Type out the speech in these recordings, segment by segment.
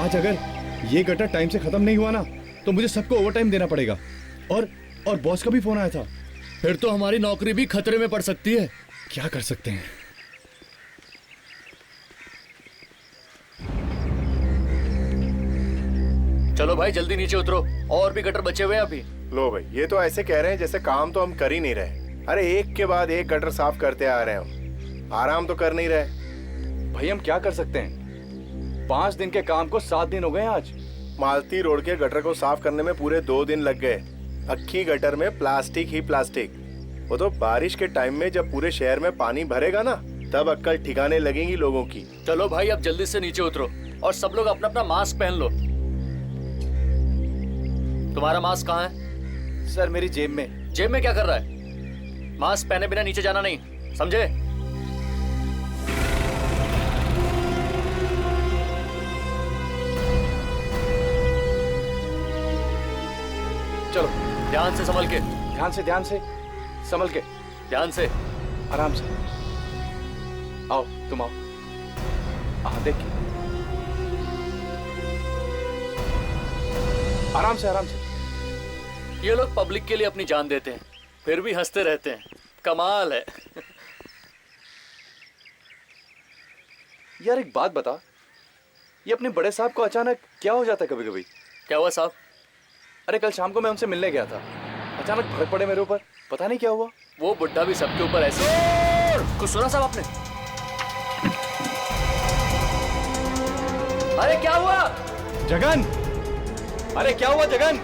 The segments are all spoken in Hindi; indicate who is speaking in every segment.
Speaker 1: आज अगर ये गटर टाइम से खत्म नहीं हुआ ना तो मुझे सबको ओवर टाइम देना पड़ेगा। और बॉस का भी फोन आया था।
Speaker 2: फिर तो हमारी नौकरी भी खतरे में पड़ सकती है।
Speaker 1: क्या कर सकते हैं?
Speaker 2: चलो भाई जल्दी नीचे उतरो, और भी गटर बचे हुए हैं अभी।
Speaker 3: लो भाई, ये तो ऐसे कह रहे हैं जैसे काम तो हम कर ही नहीं रहे। अरे एक के बाद एक गटर साफ करते आ रहे हैं, आराम तो कर नहीं रहे।
Speaker 1: भाई हम क्या कर सकते हैं? 5 दिन के काम को 7 दिन हो गए आज।
Speaker 3: मालती रोड के गटर को साफ करने में पूरे 2 दिन लग गए। अक्खी गटर में प्लास्टिक ही प्लास्टिक। वो तो बारिश के टाइम में जब पूरे शहर में पानी भरेगा ना, तब अक्कल ठिकाने लगेगी लोगों की।
Speaker 2: चलो भाई अब जल्दी से नीचे उतरो और सब लोग अपना अपना मास्क पहन लो। तुम्हारा मास्क कहाँ है?
Speaker 1: सर मेरी जेब में।
Speaker 2: जेब में क्या कर रहा है? मास्क पहने बिना नीचे जाना नहीं, समझे?
Speaker 1: चलो
Speaker 2: ध्यान से संभल के,
Speaker 1: ध्यान से संभल के,
Speaker 2: ध्यान से,
Speaker 1: आराम से। आओ तुम आओ। हाँ देख के, आराम से।
Speaker 2: ये लोग पब्लिक के लिए अपनी जान देते हैं, फिर भी हंसते रहते हैं। कमाल है।
Speaker 1: यार एक बात बता, ये अपने बड़े साहब को अचानक क्या हो जाता है कभी कभी?
Speaker 2: क्या हुआ साहब?
Speaker 1: अरे कल शाम को मैं उनसे मिलने गया था, अचानक भड़क पड़े मेरे ऊपर, पता नहीं क्या हुआ।
Speaker 2: वो बुड्ढा भी सबके ऊपर ऐसे। कुछ सुना साहब आपने? अरे क्या हुआ?
Speaker 1: जगन, अरे क्या हुआ जगन?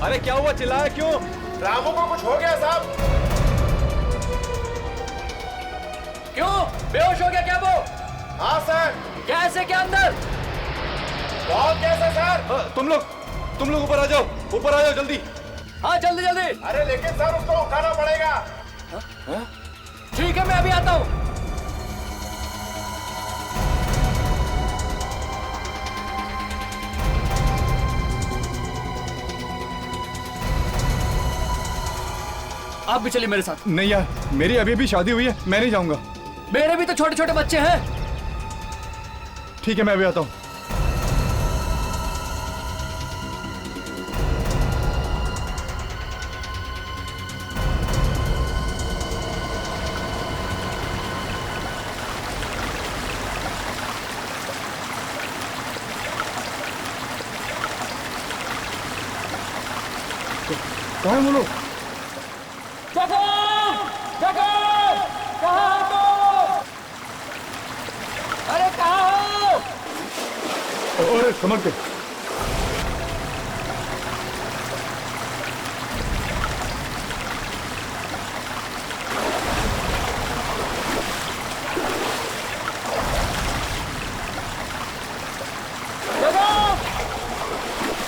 Speaker 1: अरे क्या हुआ, चिल्लाया क्यों?
Speaker 3: रामू को कुछ हो गया साहब।
Speaker 2: क्यों? बेहोश हो गया क्या वो?
Speaker 3: हाँ सर।
Speaker 2: कैसे क्या अंदर?
Speaker 3: बहुत कैसे सर?
Speaker 1: तुम लोग ऊपर आ जाओ जल्दी।
Speaker 2: हाँ जल्दी।
Speaker 3: अरे लेकिन सर उसको उठाना पड़ेगा।
Speaker 2: ठीक है मैं अभी आता हूँ। आप भी चलिए मेरे साथ।
Speaker 1: नहीं यार, मेरी अभी भी शादी हुई है, मैं नहीं जाऊंगा।
Speaker 2: मेरे भी तो छोटे छोटे बच्चे हैं।
Speaker 1: ठीक है मैं अभी आता हूँ। कहाँ है वो लोग?
Speaker 2: अरे कहाँ हो?
Speaker 1: ओए समझ के।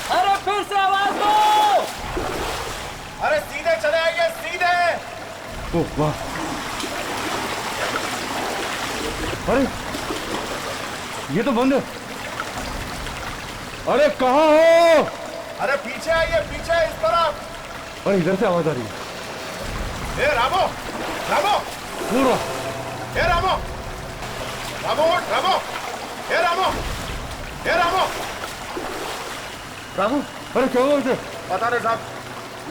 Speaker 2: अरे फिर से आवाज दो।
Speaker 3: अरे सीधे चले आइए, सीधे।
Speaker 1: ओह वाह, अरे ये तो बंद है। अरे कहाँ हो?
Speaker 3: अरे पीछे आइए, पीछे इस तरफ।
Speaker 1: अरे इधर से आवाज आ रही है।
Speaker 3: ए रामो,
Speaker 1: पूरा।
Speaker 3: ए रामो, ए रामो।
Speaker 1: रामू, अरे क्या हुआ इसे?
Speaker 3: पता नहीं साहब,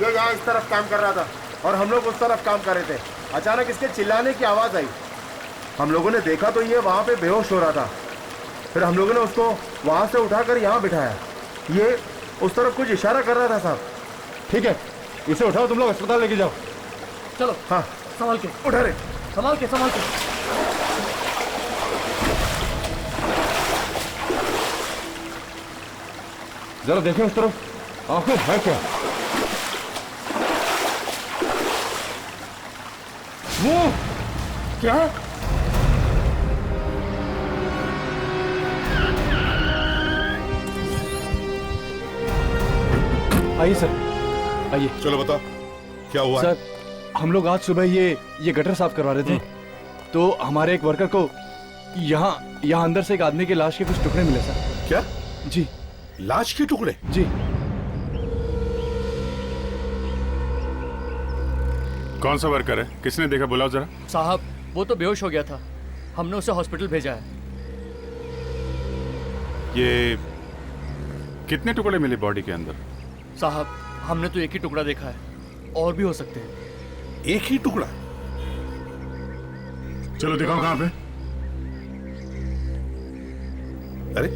Speaker 3: ये यहाँ इस तरफ काम कर रहा था और हम लोग उस तरफ काम कर रहे थे। अचानक इसके चिल्लाने की आवाज आई। हम लोगों ने देखा तो ये वहाँ पे बेहोश हो रहा था। फिर हम लोगों ने उसको वहाँ से उठाकर यहाँ बिठाया। ये उस तरफ कुछ इशारा कर रहा था साहब।
Speaker 1: ठीक है, इसे उठाओ, तुम लोग अस्पताल लेके जाओ।
Speaker 2: चलो।
Speaker 3: हाँ
Speaker 2: संभाल के
Speaker 3: उठा रे।
Speaker 2: संभाल के।
Speaker 1: जरा देखें उस तरफ, आंखें है क्या? वो क्या? आइए सर, आइए।
Speaker 4: चलो बता क्या हुआ है?
Speaker 1: सर हम लोग आज सुबह ये गटर साफ करवा रहे थे, तो हमारे एक वर्कर को यहाँ अंदर से एक आदमी की लाश के कुछ टुकड़े मिले सर।
Speaker 4: क्या?
Speaker 1: जी।
Speaker 4: लाश के टुकड़े?
Speaker 1: जी।
Speaker 5: कौन सा वर्कर है? किसने देखा? बुलाओ जरा।
Speaker 2: साहब वो तो बेहोश हो गया था, हमने उसे हॉस्पिटल भेजा है।
Speaker 5: ये कितने टुकड़े मिले बॉडी के अंदर?
Speaker 2: साहब, हमने तो एक ही टुकड़ा देखा है, और भी हो सकते हैं।
Speaker 4: एक ही टुकड़ा?
Speaker 5: चलो दिखाओ कहाँ पे।
Speaker 4: अरे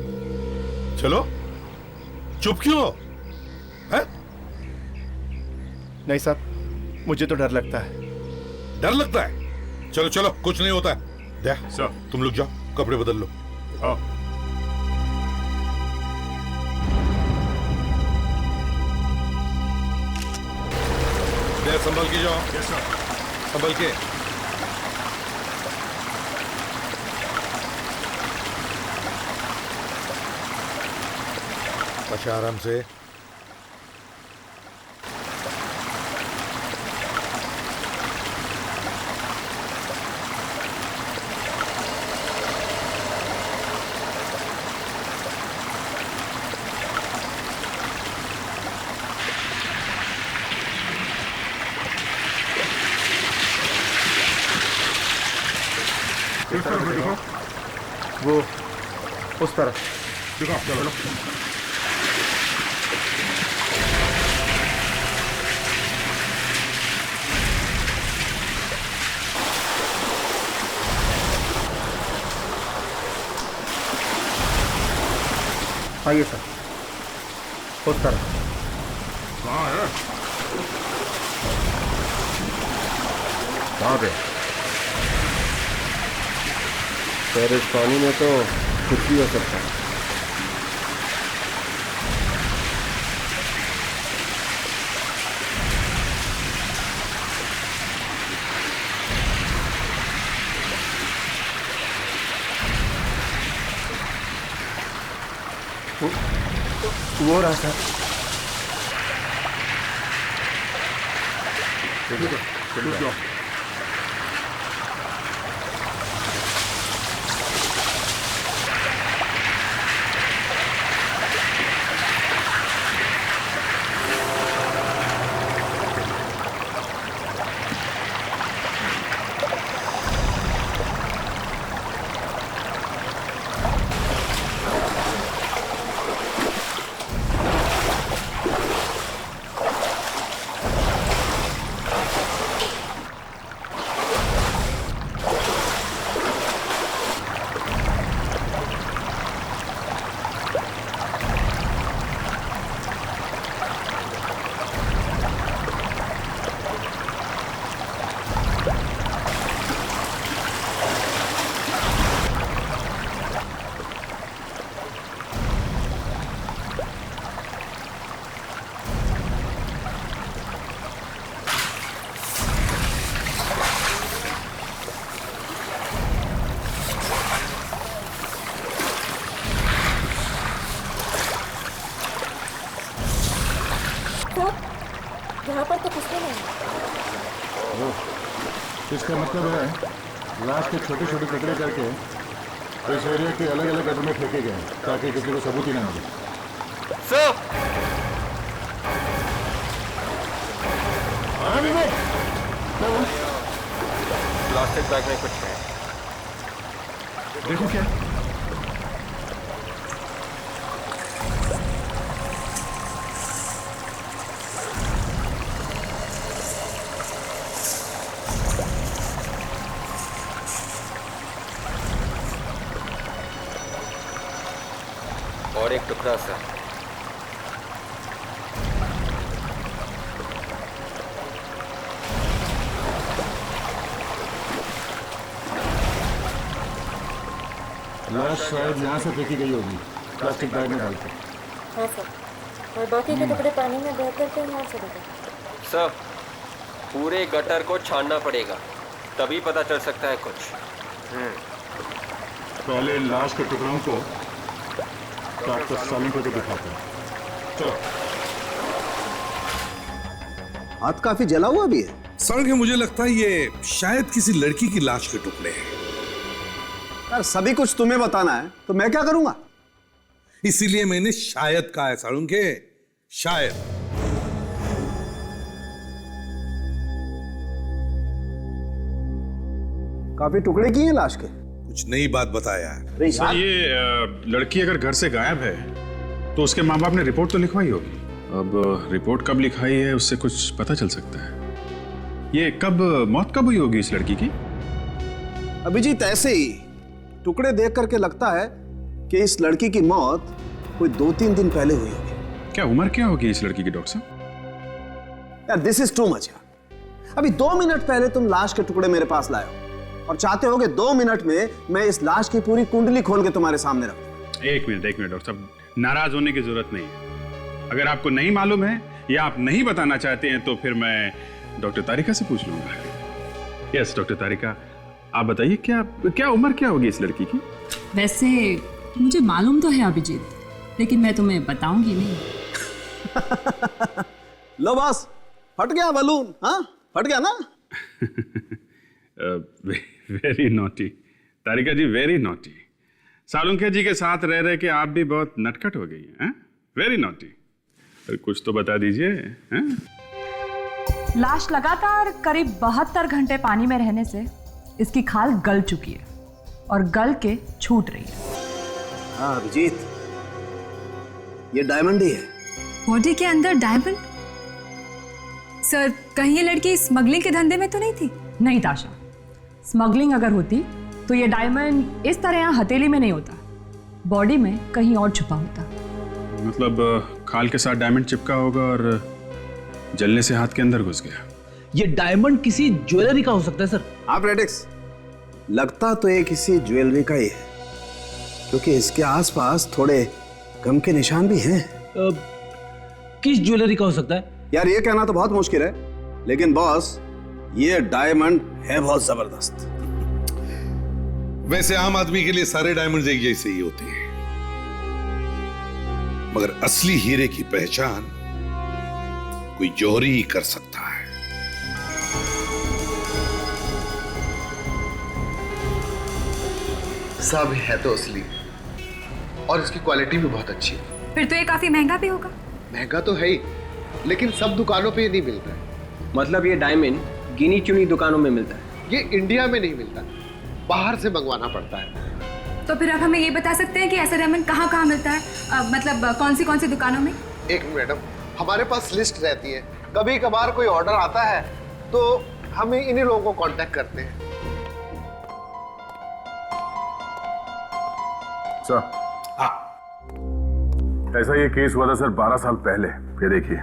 Speaker 4: चलो, चुप क्यों हो? है?
Speaker 3: नहीं साहब, मुझे तो डर लगता है।
Speaker 4: डर लगता है? चलो चलो, कुछ नहीं होता है। दे,
Speaker 5: सर।
Speaker 4: तुम लोग जाओ, कपड़े बदल लो।
Speaker 5: आओ।
Speaker 4: दे, संभल के जाओ,
Speaker 5: यस सर।
Speaker 4: संभल के। अच्छा, आराम से।
Speaker 5: इस तरफ से दिखाओ।
Speaker 3: वो उस तरफ।
Speaker 5: दिखाओ, चलो।
Speaker 3: आइए सर, उस तरफ।
Speaker 5: कहाँ है?
Speaker 3: कहाँ पे? सर, इस पानी में तो कुछ भी हो सकता है। वो रहा सर।
Speaker 5: चलो जाओ।
Speaker 6: यहाँ पर तो कुछ भी नहीं।
Speaker 7: इसका मतलब है लाश के छोटे छोटे टुकड़े करके इस एरिया के अलग अलग गड्ढों में फेंके गए ताकि किसी को सबूत ही ना मिले।
Speaker 2: सर,
Speaker 3: प्लास्टिक बैग में कुछ है।
Speaker 7: देखो क्या
Speaker 3: और एक टुकड़ा सर।
Speaker 7: लाश शायद यहाँ से फेंकी गई होगी प्लास्टिक बैग में डालकर।
Speaker 6: हाँ सर, और बाकी के टुकड़े पानी में बह करके यहाँ चले गए।
Speaker 8: सर, पूरे गटर को छानना पड़ेगा, तभी पता चल सकता है कुछ।
Speaker 7: पहले लाश के टुकड़ों को काट कर सालों को दिखाते हैं। चलो।
Speaker 9: हाथ काफी जला हुआ भी है।
Speaker 4: सर के मुझे लगता है ये शायद किसी लड़की की लाश के टुकड़े हैं।
Speaker 9: यार सभी कुछ तुम्हें बताना है तो मैं क्या करूंगा?
Speaker 4: इसीलिए मैंने शायद कहा है सारुण के, शायद।
Speaker 9: काफी टुकड़े किए हैं लाश के।
Speaker 4: कुछ नई बात बताया।
Speaker 5: सर ये लड़की अगर घर से गायब है तो उसके माँ बाप ने रिपोर्ट तो लिखवाई होगी। अब रिपोर्ट कब लिखाई है उससे कुछ पता चल सकता है। ये मौत कब हुई होगी इस लड़की की?
Speaker 9: अभिजीत, ऐसे ही टुकड़े देख करके लगता है कि इस लड़की की मौत कोई 2-3 दिन पहले हुई होगी।
Speaker 5: क्या उम्र क्या होगी इस लड़की की डॉक्टर साहब?
Speaker 9: यार दिस इज टू मच यार। अभी 2 मिनट पहले तुम लाश के टुकड़े मेरे पास लाए हो और चाहते हो कि 2 मिनट में मैं इस लाश की पूरी कुंडली खोल के तुम्हारे सामने रखूं।
Speaker 5: एक मिनट डॉक्टर साहब, नाराज होने की जरूरत नहीं है। अगर आपको नहीं मालूम है या आप नहीं बताना चाहते हैं तो फिर मैं डॉक्टर तारिका से पूछ लूंगा। यस डॉक्टर तारिका, आप बताइए क्या उम्र क्या होगी इस लड़की की?
Speaker 10: वैसे मुझे मालूम तो है अभिजीत, लेकिन मैं तुम्हें बताऊंगी नहीं।
Speaker 9: लो बस, फट गया बलून। हाँ, फट गया ना?
Speaker 5: वेरी नॉटी तारिका जी, वेरी नॉटी। सालुंखे जी के साथ रह रहे के आप भी बहुत नटखट हो गई हैं। Very naughty. कुछ तो बता दीजिए।
Speaker 10: लाश लगातार करीब 72 घंटे पानी में रहने से इसकी खाल गल चुकी है और गल के छूट रही है।
Speaker 9: हाँ अभिजीत, ये डायमंड ही है।
Speaker 11: बॉडी के अंदर डायमंड? सर, कहीं ये लड़की स्मगलिंग के धंधे में तो नहीं थी?
Speaker 10: नहीं ताशा, स्मगलिंग अगर होती तो ये डायमंड इस तरह यहाँ हथेली में नहीं होता, बॉडी में कहीं और छुपा होता।
Speaker 5: मतलब खाल के साथ डायमंड चिपका होगा और जलने से हाथ के अंदर घुस गया।
Speaker 12: ये डायमंड किसी ज्वेलरी का हो सकता है सर।
Speaker 9: हाँ प्रेडिक्स, लगता तो ये किसी ज्वेलरी का ही है, क्योंकि इसके आसपास थोड़े गम के निशान भी हैं।
Speaker 12: किस ज्वेलरी का हो सकता है?
Speaker 9: यार ये कहना तो बहुत मुश्किल है, लेकिन बॉस ये डायमंड है बहुत जबरदस्त।
Speaker 4: वैसे आम आदमी के लिए सारे डायमंड एक जैसे ही होते हैं, मगर असली हीरे की पहचान कोई जौहरी ही कर सकता है।
Speaker 3: सब है तो असली, और इसकी क्वालिटी भी बहुत अच्छी है।
Speaker 11: फिर तो ये काफी महंगा भी होगा।
Speaker 3: महंगा तो है ही, लेकिन सब दुकानों पे नहीं मिलता है।
Speaker 8: मतलब ये डायमंड गिनी चुनी दुकानों में मिलता है?
Speaker 3: ये इंडिया में नहीं मिलता, बाहर से मंगवाना पड़ता है।
Speaker 11: तो फिर आप हमें ये बता सकते हैं कि ऐसा डायमंड कहाँ कहाँ मिलता है? मतलब कौन सी दुकानों में?
Speaker 3: एक मिनट मैडम, हमारे पास लिस्ट रहती है, कभी कभार कोई ऑर्डर आता है तो हम इन्हीं लोगों को कांटेक्ट करते हैं।
Speaker 7: सर, ऐसा ये केस हुआ था सर 12 साल पहले। ये देखिए,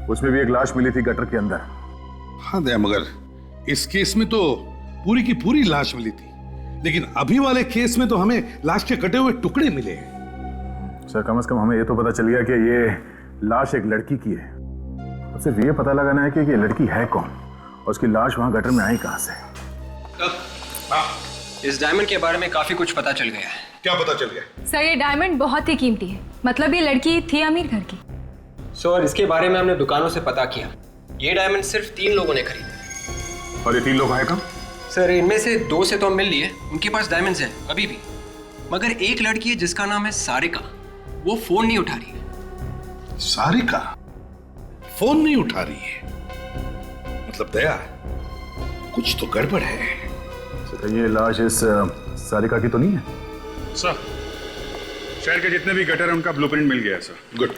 Speaker 7: उसमें भी एक लाश मिली थी गटर के अंदर।
Speaker 4: हाँ दया, मगर इस केस में तो पूरी की पूरी लाश मिली थी, लेकिन अभी वाले केस में तो हमें लाश के कटे हुए टुकड़े मिले हैं।
Speaker 7: सर कम से कम हमें ये तो पता चल गया कि ये लाश एक लड़की की है। अब सिर्फ ये पता लगाना है कि ये लड़की है कौन और उसकी लाश वहां गटर में आई कहां से।
Speaker 8: इस डायमंड के बारे में काफी कुछ पता चल गया है।
Speaker 4: क्या पता चल गया?
Speaker 11: सर, ये डायमंड बहुत ही कीमती है। मतलब ये लड़की थी अमीर घर की।
Speaker 8: सर, इसके बारे में हमने दुकानों से पता किया। ये डायमंड सिर्फ 3 लोगों ने खरीदे।
Speaker 7: और ये 3 लोग आए कब?
Speaker 8: सर, इनमें से 2 से तो हम मिल लिए, उनके पास डायमंड्स हैं अभी भी। मगर एक लड़की है जिसका नाम है सारिका, वो फोन नहीं उठा रही है।
Speaker 4: सारिका फोन नहीं उठा रही है? मतलब दया, कुछ तो गड़बड़ है।
Speaker 7: सर, ये लाश इस सारिका की तो नहीं है?
Speaker 5: सर, शहर के जितने भी गटर हैं उनका ब्लूप्रिंट मिल गया सर।
Speaker 4: गुड।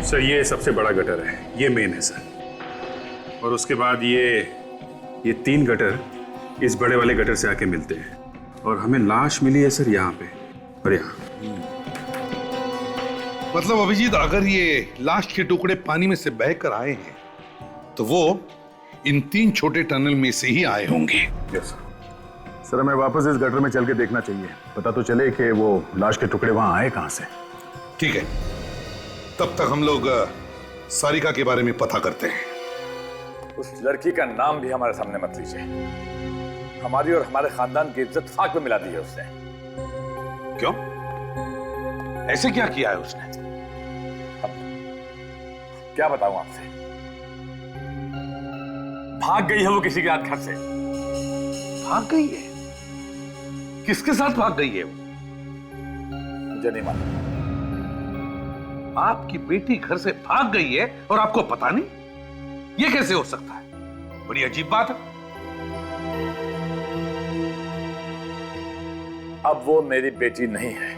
Speaker 5: सर, ये सबसे बड़ा गटर है, ये मेन है सर। और उसके बाद ये 3 गटर इस बड़े वाले गटर से आके मिलते हैं और हमें लाश मिली है सर यहाँ पे और यहाँ।
Speaker 4: मतलब अभिजीत, अगर ये लाश के टुकड़े पानी में से बहकर आए हैं तो वो इन 3 छोटे टनल में से ही आए होंगे।
Speaker 7: यस सर, हमें वापस इस गटर में चल के देखना चाहिए, पता तो चले कि वो लाश के टुकड़े वहां आए कहां से।
Speaker 4: ठीक है, तब तक हम लोग सारिका के बारे में पता करते हैं।
Speaker 13: उस लड़की का नाम भी हमारे सामने मत लीजिए। हमारी और हमारे खानदान की इज्जत खाक में मिला दी है उसने।
Speaker 4: क्यों? ऐसे क्या किया है उसने?
Speaker 13: क्या बताऊं आपसे, भाग गई है वो किसी के हाथ घर से।
Speaker 4: भाग गई है? किसके साथ भाग गई है वो?
Speaker 13: मुझे नहीं मालूम।
Speaker 4: आपकी बेटी घर से भाग गई है और आपको पता नहीं? ये कैसे हो सकता है? बड़ी अजीब बात है।
Speaker 13: अब वो मेरी बेटी नहीं है,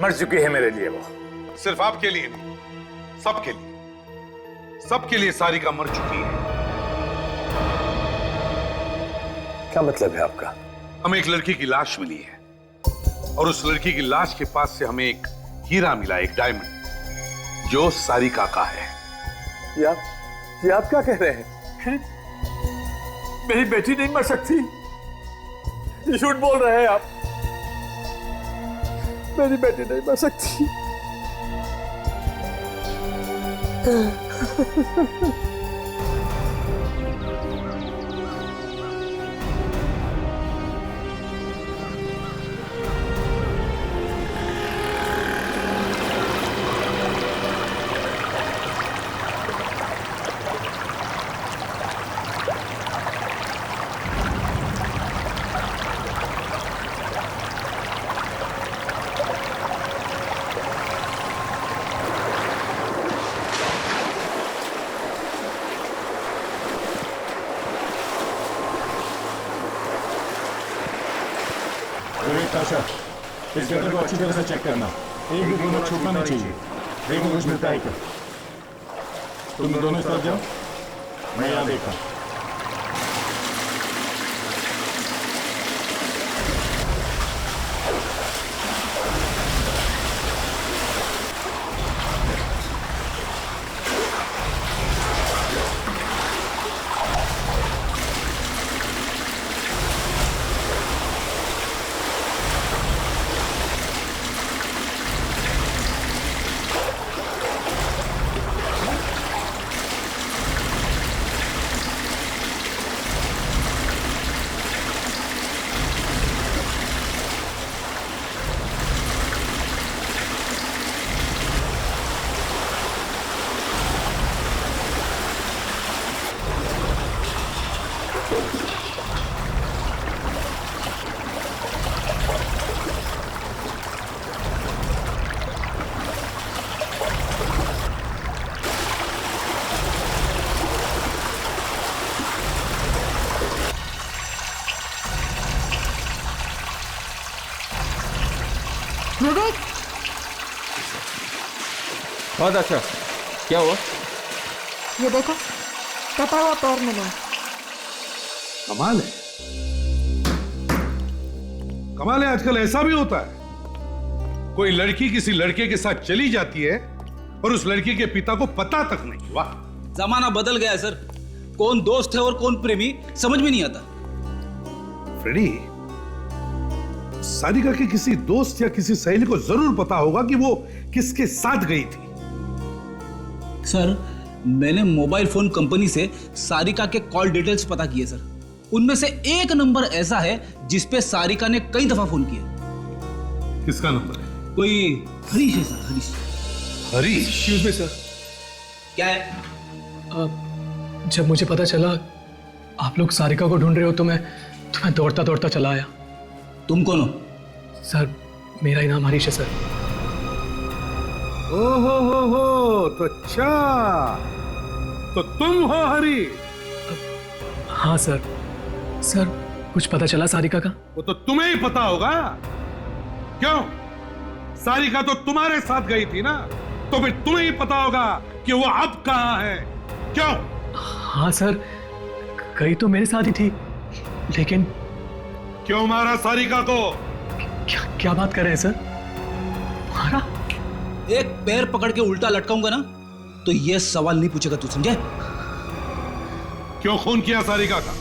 Speaker 13: मर चुकी है मेरे लिए वो।
Speaker 4: सिर्फ आपके लिए नहीं, सबके लिए सारिका मर चुकी है।
Speaker 13: क्या मतलब है आपका?
Speaker 4: हमें एक लड़की की लाश मिली है और उस लड़की की लाश के पास से हमें एक हीरा मिला, एक डायमंड, जो सारिका का है।
Speaker 13: ये आप क्या कह रहे हैं? मेरी बेटी नहीं मर सकती, ये झूठ बोल रहे हैं आप। मेरी बेटी नहीं मर सकती।
Speaker 7: ताशा, इस गटर को अच्छी तरह से चेक करना, एक भी कोना छूटना नहीं चाहिए। देखो कुछ मिलता है क्या? तुम दोनों इस तरफ जाओ, मैं यहाँ देखता हूँ।
Speaker 6: विवेक,
Speaker 1: बहुत अच्छा, क्या हुआ?
Speaker 6: ये देखो, कटा हुआ पैर मिला।
Speaker 4: कमाल है, कमाल है। आजकल ऐसा भी होता है, कोई लड़की किसी लड़के के साथ चली जाती है और उस लड़की के पिता को पता तक नहीं। वाह,
Speaker 12: जमाना बदल गया है सर। कौन दोस्त है और कौन प्रेमी समझ में नहीं आता।
Speaker 4: फ्रेडी, सारिका के किसी दोस्त या किसी सहेली को जरूर पता होगा कि वो किसके साथ गई थी।
Speaker 12: सर, मैंने मोबाइल फोन कंपनी से सारिका के कॉल डिटेल्स पता किए सर। उनमें से एक नंबर ऐसा है जिस पे सारिका ने कई दफा फोन किया।
Speaker 4: किसका नंबर है?
Speaker 12: कोई हरीश है sir, Harish.
Speaker 4: Harish?
Speaker 14: Excuse me sir.
Speaker 12: क्या है?
Speaker 14: जब मुझे पता चला आप लोग सारिका को ढूंढ रहे हो तो मैं दौड़ता दौड़ता चला आया।
Speaker 12: तुम कौन हो?
Speaker 14: सर, मेरा ही नाम हरीश है सर।
Speaker 4: हो, तो अच्छा, तो तुम हो हरी?
Speaker 14: हाँ सर। सर, कुछ पता चला सारिका का?
Speaker 4: वो तो तुम्हें ही पता होगा। क्यों? सारिका तो तुम्हारे साथ गई थी ना, तो फिर तुम्हें ही पता होगा कि वो अब कहां है। क्यों?
Speaker 14: हाँ सर, गई तो मेरे साथ ही थी, लेकिन
Speaker 4: क्यों मारा सारिका को?
Speaker 14: क्या बात कर रहे हैं सर? मारा?
Speaker 12: एक पैर पकड़ के उल्टा लटकाऊंगा ना तो ये सवाल नहीं पूछेगा तू, समझे?
Speaker 4: क्यों खून किया सारिका का?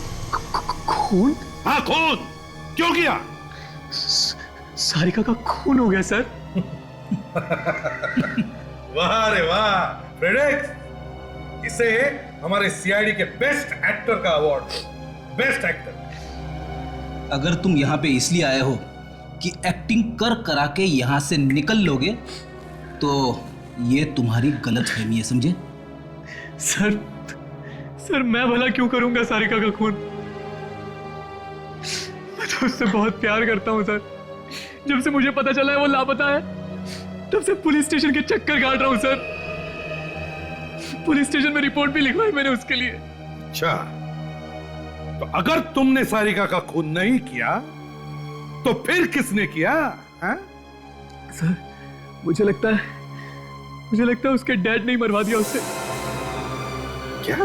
Speaker 14: खून?
Speaker 4: हाँ, खून क्यों किया?
Speaker 14: सारिका का खून हो गया सर।
Speaker 4: वाह रे वाह फ्रेडेक्स, इसे हमारे सीआईडी के बेस्ट एक्टर का अवार्ड। Best actor.
Speaker 12: अगर तुम यहाँ पे इसलिए आए हो कि एक्टिंग कर करा के यहाँ से निकल लोगे तो ये तुम्हारी गलतफहमी है, समझे?
Speaker 14: सर मैं भला क्यों करूंगा सारिका का खून? मैं तो उससे बहुत प्यार करता हूँ सर। जब से मुझे पता चला है वो लापता है, तब से पुलिस स्टेशन के चक्कर काट रहा हूँ सर। पुलिस स्टेशन में रिपोर्ट भी लिखवाई मैंने उसके लिए।
Speaker 4: अच्छा, तो अगर तुमने सारिका का खून नहीं किया तो फिर किसने किया? हा?
Speaker 14: सर मुझे लगता है उसके डैड ने ही मरवा दिया उसे।
Speaker 4: क्या?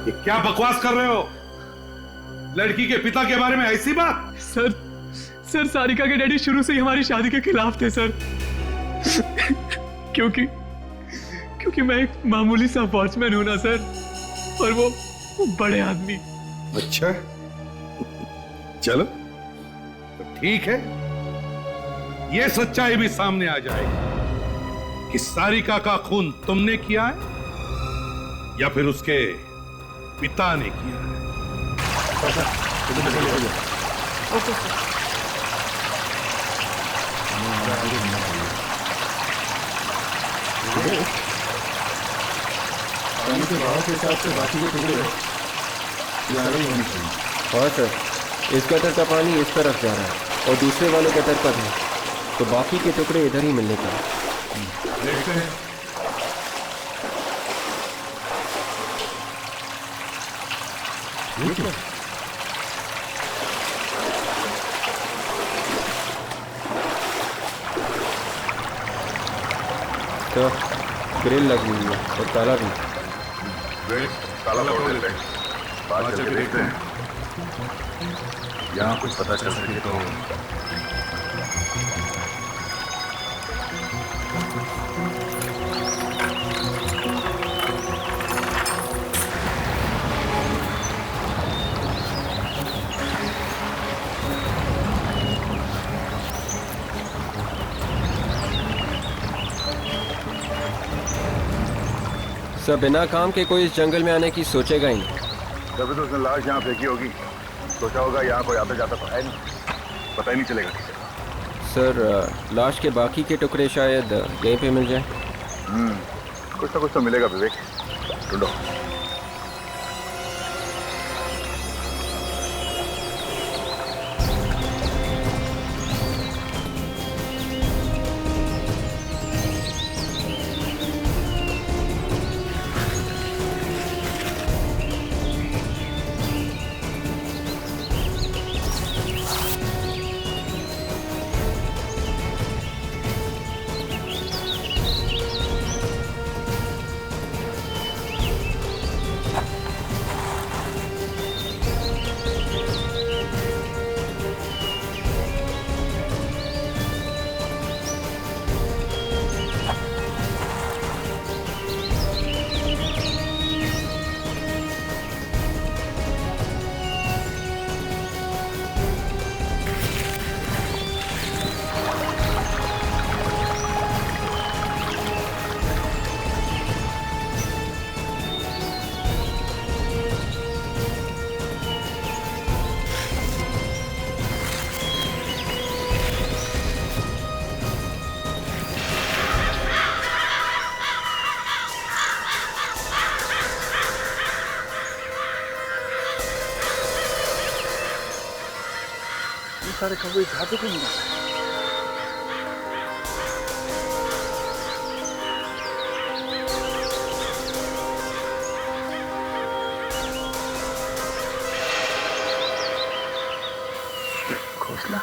Speaker 4: ये क्या बकवास कर रहे हो? लड़की के पिता के बारे में ऐसी बात?
Speaker 14: सर सारिका के डैडी शुरू से ही हमारी शादी के खिलाफ थे सर। क्योंकि मैं एक मामूली सा वॉचमैन हूं ना सर, और वो बड़े आदमी।
Speaker 4: अच्छा चलो तो ठीक है, ये सच्चाई भी सामने आ जाएगी कि सारिका का खून तुमने किया है या फिर उसके पिता ने किया है।
Speaker 6: Okay sir.
Speaker 7: पानी के बहाव के हिसाब से बाकी के टुकड़े किनारे ही होने चाहिए।
Speaker 8: हाँ सर, इस गटर का पानी इस तरफ जा रहा है और दूसरे वाले गटर पर है, तो बाकी के टुकड़े इधर ही मिलने का।
Speaker 7: देखते हैं।
Speaker 8: तो ग्रिल लगी हुई है और ताला भी।
Speaker 7: ताला तोड़ देते हैं, बाहर चल के देखते हैं, यहाँ कुछ पता चल सके तो।
Speaker 8: सब बिना काम के कोई इस जंगल में आने की सोचेगा ही नहीं।
Speaker 7: तभी तो उसने लाश यहाँ फेंकी होगी, सोचा होगा यहाँ कोई आता जाता तो है नहीं, पता ही नहीं चलेगा किसी को।
Speaker 8: सर लाश के बाकी के टुकड़े शायद यहीं पे मिल जाए।
Speaker 7: कुछ ना कुछ तो मिलेगा विवेक, ढूंढो।
Speaker 13: सारे खबर यहाँ पे क्यों नहीं आए? घोंसला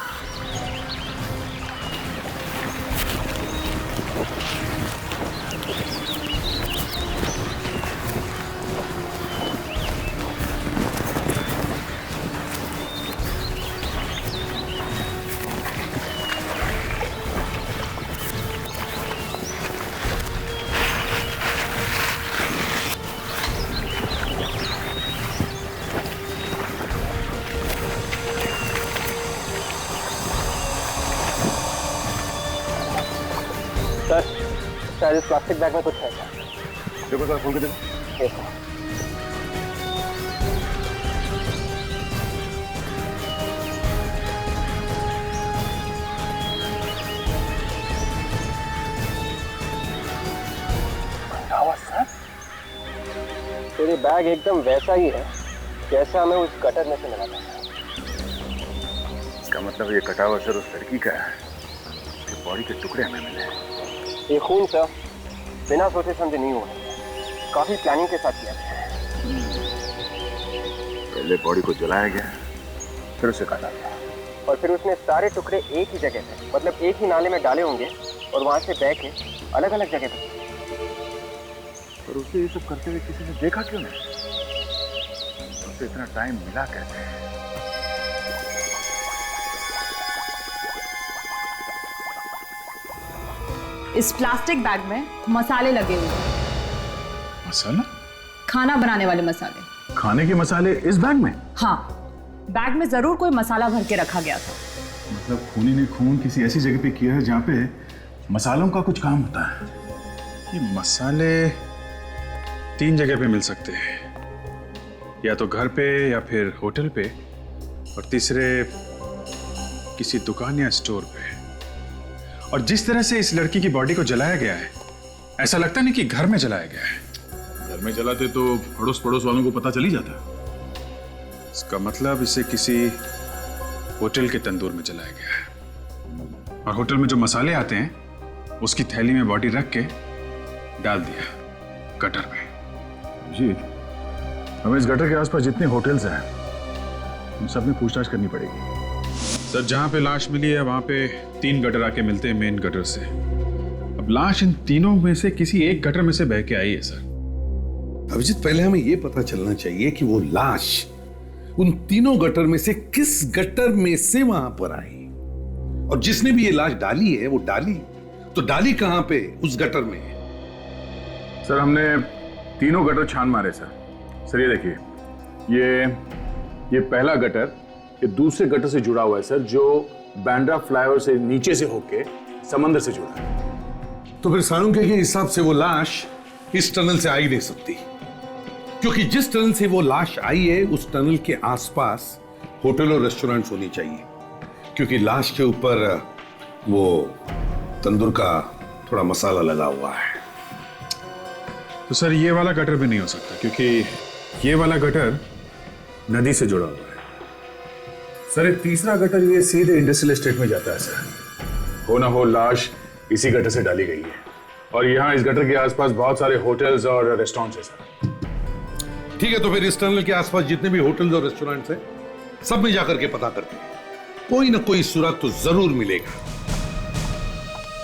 Speaker 8: शायद इस प्लास्टिक बैग में कुछ है।
Speaker 7: देखो सर, खोल के देखो।
Speaker 8: तेरे बैग एकदम वैसा ही है जैसा हमें उस गटर में से मिला था।
Speaker 7: इसका मतलब ये कटा हुआ सर उस लड़की का है, उसके बॉडी के टुकड़े हमें मिले।
Speaker 8: ये खून सर बिना सोचे समझे नहीं हुआ, काफी प्लानिंग के साथ किया गया।
Speaker 7: पहले बॉडी को जलाया गया, फिर उसे काटा गया।
Speaker 8: और फिर उसने सारे टुकड़े एक ही जगह पे, मतलब एक ही नाले में डाले होंगे और वहां से बह के अलग अलग जगह पे।
Speaker 13: पर उसे ये सब करते हुए किसी ने देखा क्यों नहीं? उसे इतना टाइम मिला कैसे?
Speaker 10: इस प्लास्टिक बैग में मसाले लगे हुए हैं।
Speaker 5: मसाला?
Speaker 10: खाना बनाने वाले मसाले।
Speaker 13: खाने के मसाले इस बैग में?
Speaker 10: हाँ, बैग में जरूर कोई मसाला भर के रखा गया था।
Speaker 13: मतलब खूनी ने खून किसी ऐसी जगह पे किया है जहाँ पे मसालों का कुछ काम होता है।
Speaker 5: ये मसाले 3 जगह पे मिल सकते हैं, या तो घर पे या फिर होटल पे, और तीसरे किसी दुकान या स्टोर पे। और जिस तरह से इस लड़की की बॉडी को जलाया गया है, ऐसा लगता नहीं कि घर में जलाया गया है।
Speaker 13: घर में जलाते तो अड़ोस पड़ोस वालों को पता चल ही जाता।
Speaker 5: इसका मतलब इसे किसी होटल के तंदूर में जलाया गया है, और होटल में जो मसाले आते हैं उसकी थैली में बॉडी रख के डाल दिया गटर में।
Speaker 13: जी, हमें इस गटर के आसपास जितने होटल्स हैं उन सब में पूछताछ करनी पड़ेगी।
Speaker 5: सर, जहां पे लाश मिली है वहां पे 3 गटर आके मिलते हैं मेन गटर से। अब लाश इन तीनों में से किसी एक गटर में से बह के आई है सर।
Speaker 4: अभिजीत, पहले हमें यह पता चलना चाहिए कि वो लाश उन तीनों गटर में से किस गटर में से वहां पर आई, और जिसने भी ये लाश डाली है वो डाली कहां पे? उस गटर में।
Speaker 13: सर, हमने तीनों गटर छान मारे सर। सर ये देखिए, ये पहला गटर ये दूसरे गटर से जुड़ा हुआ है सर, जो बांद्रा फ्लाईओवर से नीचे से होके समंदर से जुड़ा है।
Speaker 4: तो फिर सारुंके के हिसाब से वो लाश इस टनल से आ ही नहीं सकती, क्योंकि जिस टनल से वो लाश आई है उस टनल के आसपास होटल और रेस्टोरेंट्स होनी चाहिए, क्योंकि लाश के ऊपर वो तंदूर का थोड़ा मसाला लगा हुआ है।
Speaker 5: तो सर ये वाला गटर भी नहीं हो सकता, क्योंकि ये वाला गटर नदी से जुड़ा हुआ है।
Speaker 13: सर, एक तीसरा गटर ये सीधे इंडस्ट्रियल एस्टेट में जाता है सर। हो ना हो लाश इसी गटर से डाली गई है, और यहाँ इस गटर के आसपास बहुत सारे होटल्स और रेस्टोरेंट्स हैं सर।
Speaker 4: ठीक है, तो फिर इस टनल के आसपास जितने भी होटल्स और रेस्टोरेंट्स हैं सब में जाकर के पता करते हैं, कोई ना कोई सुराग तो जरूर मिलेगा।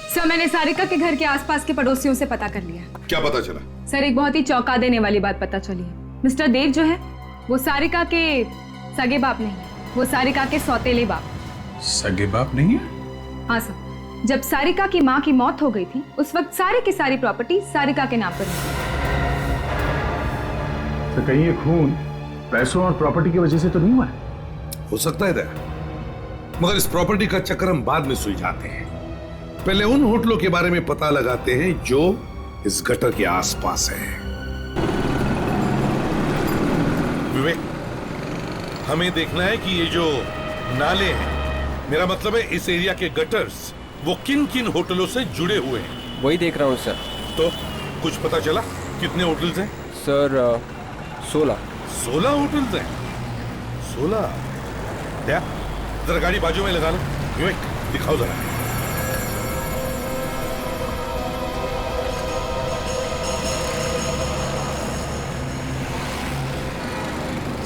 Speaker 11: सर, मैंने सारिका के घर के आसपास के पड़ोसियों से पता कर लिया।
Speaker 4: क्या पता चला?
Speaker 11: सर, एक बहुत ही चौंका देने वाली बात पता चली है। मिस्टर देव जो है वो सारिका के सगे बाप नहीं, वो सारिका के सौतेले बाप।
Speaker 5: सगे बाप नहीं है?
Speaker 11: हाँ सर, जब सारिका की माँ की मौत हो गई थी उस वक्त सारी की सारी प्रॉपर्टी सारिका के नाम पर थी।
Speaker 13: तो कहीं ये खून पैसों और प्रॉपर्टी की वजह से तो नहीं हुआ है?
Speaker 4: हो सकता है दया, मगर इस प्रॉपर्टी का चक्कर हम बाद में सुलझाते हैं। पहले उन होटलों के बारे में पता लगाते हैं जो इस गटर के आसपास है। विवेक, हमें देखना है कि ये जो नाले हैं, मेरा मतलब है इस एरिया के गटर्स, वो किन किन होटलों से जुड़े हुए हैं।
Speaker 8: वही देख रहा हूँ सर।
Speaker 4: तो कुछ पता चला कितने होटल्स हैं?
Speaker 8: सर 16
Speaker 4: होटल्स हैं। 16? क्या? जरा गाड़ी बाजू में लगा लो। विवेक, दिखाओ जरा।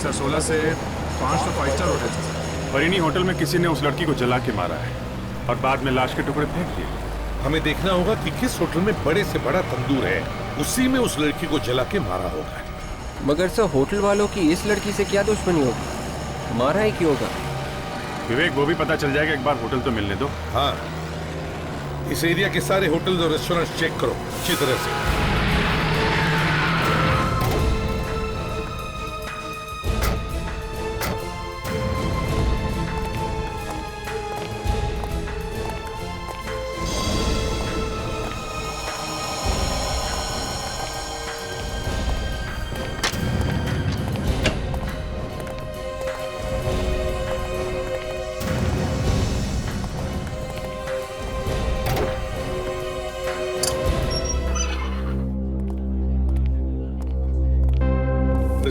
Speaker 5: सर 16 से 5 तो 5 स्टार होटल है, और इन्हीं होटल में किसी ने उस लड़की को जला के मारा है और बाद में लाश के टुकड़े फेंक दिए।
Speaker 4: हमें देखना होगा कि किस होटल में बड़े से बड़ा तंदूर है, उसी में उस लड़की को जला के मारा होगा।
Speaker 8: मगर सर, होटल वालों की इस लड़की से क्या दुश्मनी होगी? मारा ही क्यों होगा?
Speaker 5: विवेक, वो भी पता चल जाएगा, एक बार होटल तो मिलने दो।
Speaker 4: हाँ, इस एरिया के सारे होटल्स और रेस्टोरेंट्स चेक करो अच्छी तरह से।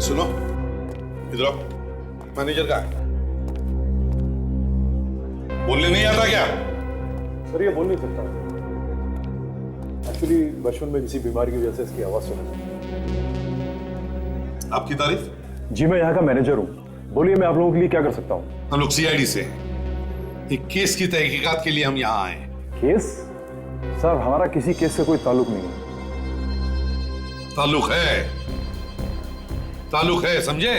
Speaker 4: सुनो, इधर आओ। मैनेजर का है, बोलने नहीं आता क्या?
Speaker 13: सर, ये बोल नहीं सकता। एक्चुअली बचपन में किसी बीमारी की वजह से इसकी आवाज सुना।
Speaker 4: आपकी तारीफ?
Speaker 13: जी, मैं यहाँ का मैनेजर हूँ। बोलिए, मैं आप लोगों के लिए क्या कर सकता हूँ?
Speaker 4: हम लोग CID से हैं। एक केस की तहकीकात के लिए हम यहाँ आए हैं।
Speaker 13: केस? सर हमारा किसी केस से कोई ताल्लुक नहीं है।
Speaker 4: ताल्लुक है समझे?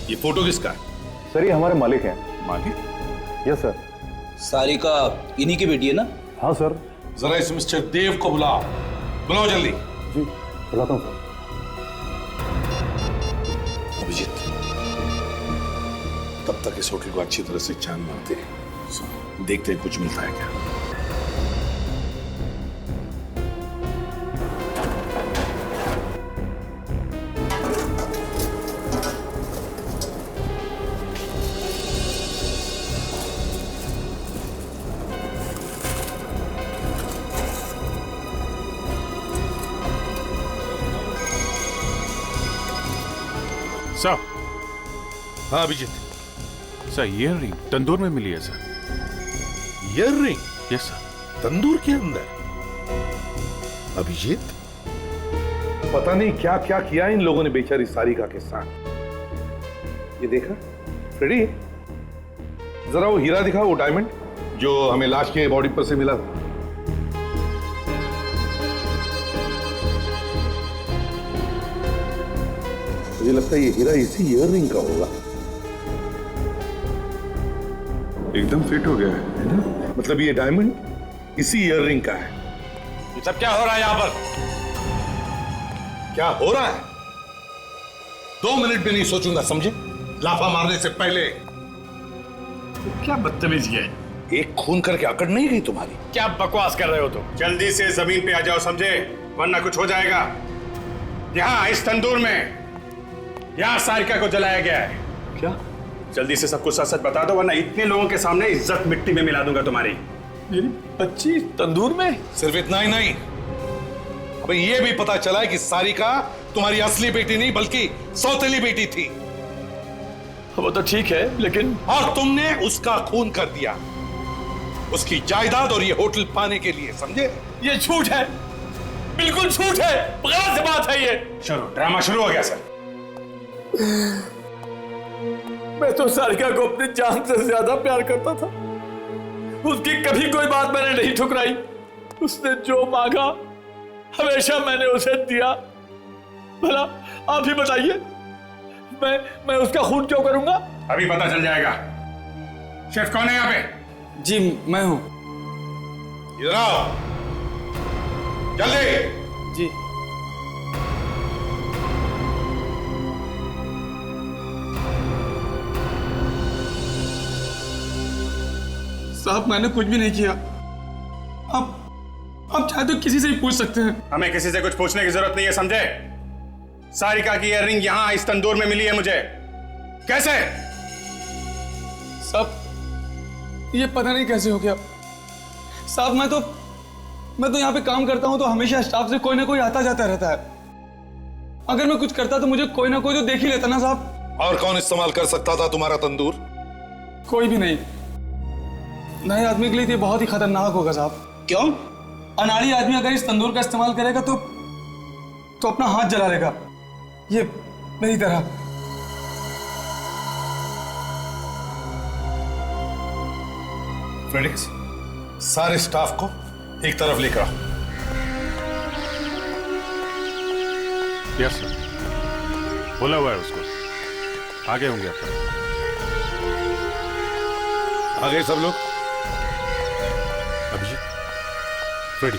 Speaker 4: ये फोटो किसका है?
Speaker 13: सर ये हमारे मालिक हैं।
Speaker 4: मालिक?
Speaker 13: Yes sir.
Speaker 12: सारिका इन्हीं की बेटी है ना?
Speaker 13: हाँ सर।
Speaker 4: जरा इस मिस्टर देव को बुलाओ जल्दी।
Speaker 13: जी बुलाता हूँ सर।
Speaker 4: अभिजीत, तब तक इस होटल को अच्छी तरह से छान मारते हैं, देखते हैं कुछ मिलता है क्या।
Speaker 5: सर।
Speaker 4: हाँ Abhijeet.
Speaker 5: Sir earring tandoor में मिली है sir.
Speaker 4: Earring?
Speaker 5: Yes sir.
Speaker 4: Tandoor के अंदर? अभिजीत, पता नहीं क्या क्या किया इन लोगों ने बेचारी सारिका के साथ। ये देखा फ्रेडी, जरा वो हीरा दिखा, वो डायमंड जो हमें लाश के बॉडी पर से मिला था। मुझे लगता है ये हीरा इसी ईयर रिंग का होगा।
Speaker 5: एकदम फिट हो गया है ना?
Speaker 4: मतलब ये डायमंड इसी ईयर रिंग का है।
Speaker 5: ये सब क्या हो रहा है यहाँ पर?
Speaker 4: क्या हो रहा है? 2 मिनट भी नहीं सोचूंगा समझे, लाफा मारने से पहले।
Speaker 5: क्या बदतमीजी है?
Speaker 4: एक खून करके अकड़ नहीं गई तुम्हारी?
Speaker 5: क्या बकवास कर रहे हो तुम? जल्दी से जमीन पे आ जाओ समझे, वरना कुछ हो जाएगा। यहाँ इस तंदूर में यहाँ सारिका को जलाया गया है।
Speaker 4: क्या?
Speaker 5: जल्दी से सब कुछ सच सच बता दो, वरना इतने लोगों के सामने इज्जत मिट्टी में मिला दूंगा तुम्हारी।
Speaker 4: मेरी बच्ची तंदूर में? सिर्फ इतना ही नहीं, अबे ये भी पता चला है कि सारिका तुम्हारी असली बेटी नहीं बल्कि सौतेली बेटी थी।
Speaker 5: वो तो ठीक है, लेकिन
Speaker 4: और तुमने उसका खून कर दिया, उसकी जायदाद और ये होटल पाने के लिए, समझे?
Speaker 5: ये झूठ है, बिल्कुल झूठ है, गलत बात है ये। चलो ड्रामा शुरू हो गया सर।
Speaker 2: मैं तो सारिका को अपनी जान से ज्यादा प्यार करता था। उसकी कभी कोई बात मैंने नहीं ठुकराई। उसने जो मांगा हमेशा मैंने उसे दिया। भला आप ही बताइए, मैं उसका खून क्यों करूंगा?
Speaker 5: अभी पता चल जाएगा। शेफ कौन है यहाँ पे?
Speaker 12: जी मैं हूँ।
Speaker 4: इधर आओ जल्दी।
Speaker 12: जी।
Speaker 14: साहब मैंने कुछ भी नहीं किया। आप चाहे तो किसी से ही पूछ सकते हैं।
Speaker 5: हमें किसी से कुछ पूछने की जरूरत नहीं है समझे। सारिका की इयररिंग यहाँ इस तंदूर में मिली है मुझे। कैसे?
Speaker 14: साहब ये पता नहीं कैसे हो गया। साहब मैं तो यहाँ पे काम करता हूँ तो हमेशा स्टाफ से कोई ना कोई आता जाता रहता है। अगर मैं कुछ करता तो मुझे कोई ना कोई तो देख ही लेता ना साहब।
Speaker 4: और कौन इस्तेमाल कर सकता था तुम्हारा तंदूर?
Speaker 14: कोई भी नहीं। नए आदमी के लिए तो बहुत ही खतरनाक होगा साहब।
Speaker 12: क्यों?
Speaker 14: अनाड़ी आदमी अगर इस तंदूर का इस्तेमाल करेगा तो अपना हाथ जला लेगा, ये मेरी तरह।
Speaker 4: फ्रेडिक्स, सारे स्टाफ को एक तरफ लेकर आओ।
Speaker 5: यस सर, बोला हुआ है उसको। आगे होंगे आप।
Speaker 4: आ गए सब लोग? अभिजीत, फ्रेडी,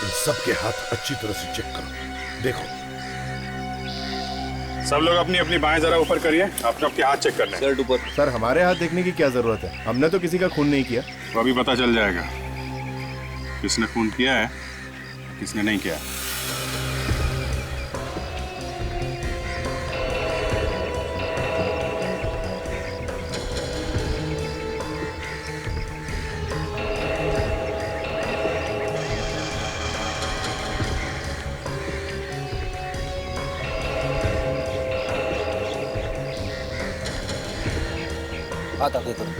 Speaker 4: इन सब के हाथ अच्छी तरह से चेक करो। देखो
Speaker 5: सब लोग अपनी अपनी बाएं जरा ऊपर करिए, अपने अपने हाथ चेक कर लें।
Speaker 3: शर्ट ऊपर। सर हमारे हाथ देखने की क्या जरूरत है? हमने तो किसी का खून नहीं किया।
Speaker 5: तो अभी पता चल जाएगा किसने खून किया है, किसने नहीं किया है।
Speaker 12: हाथ आगे करो।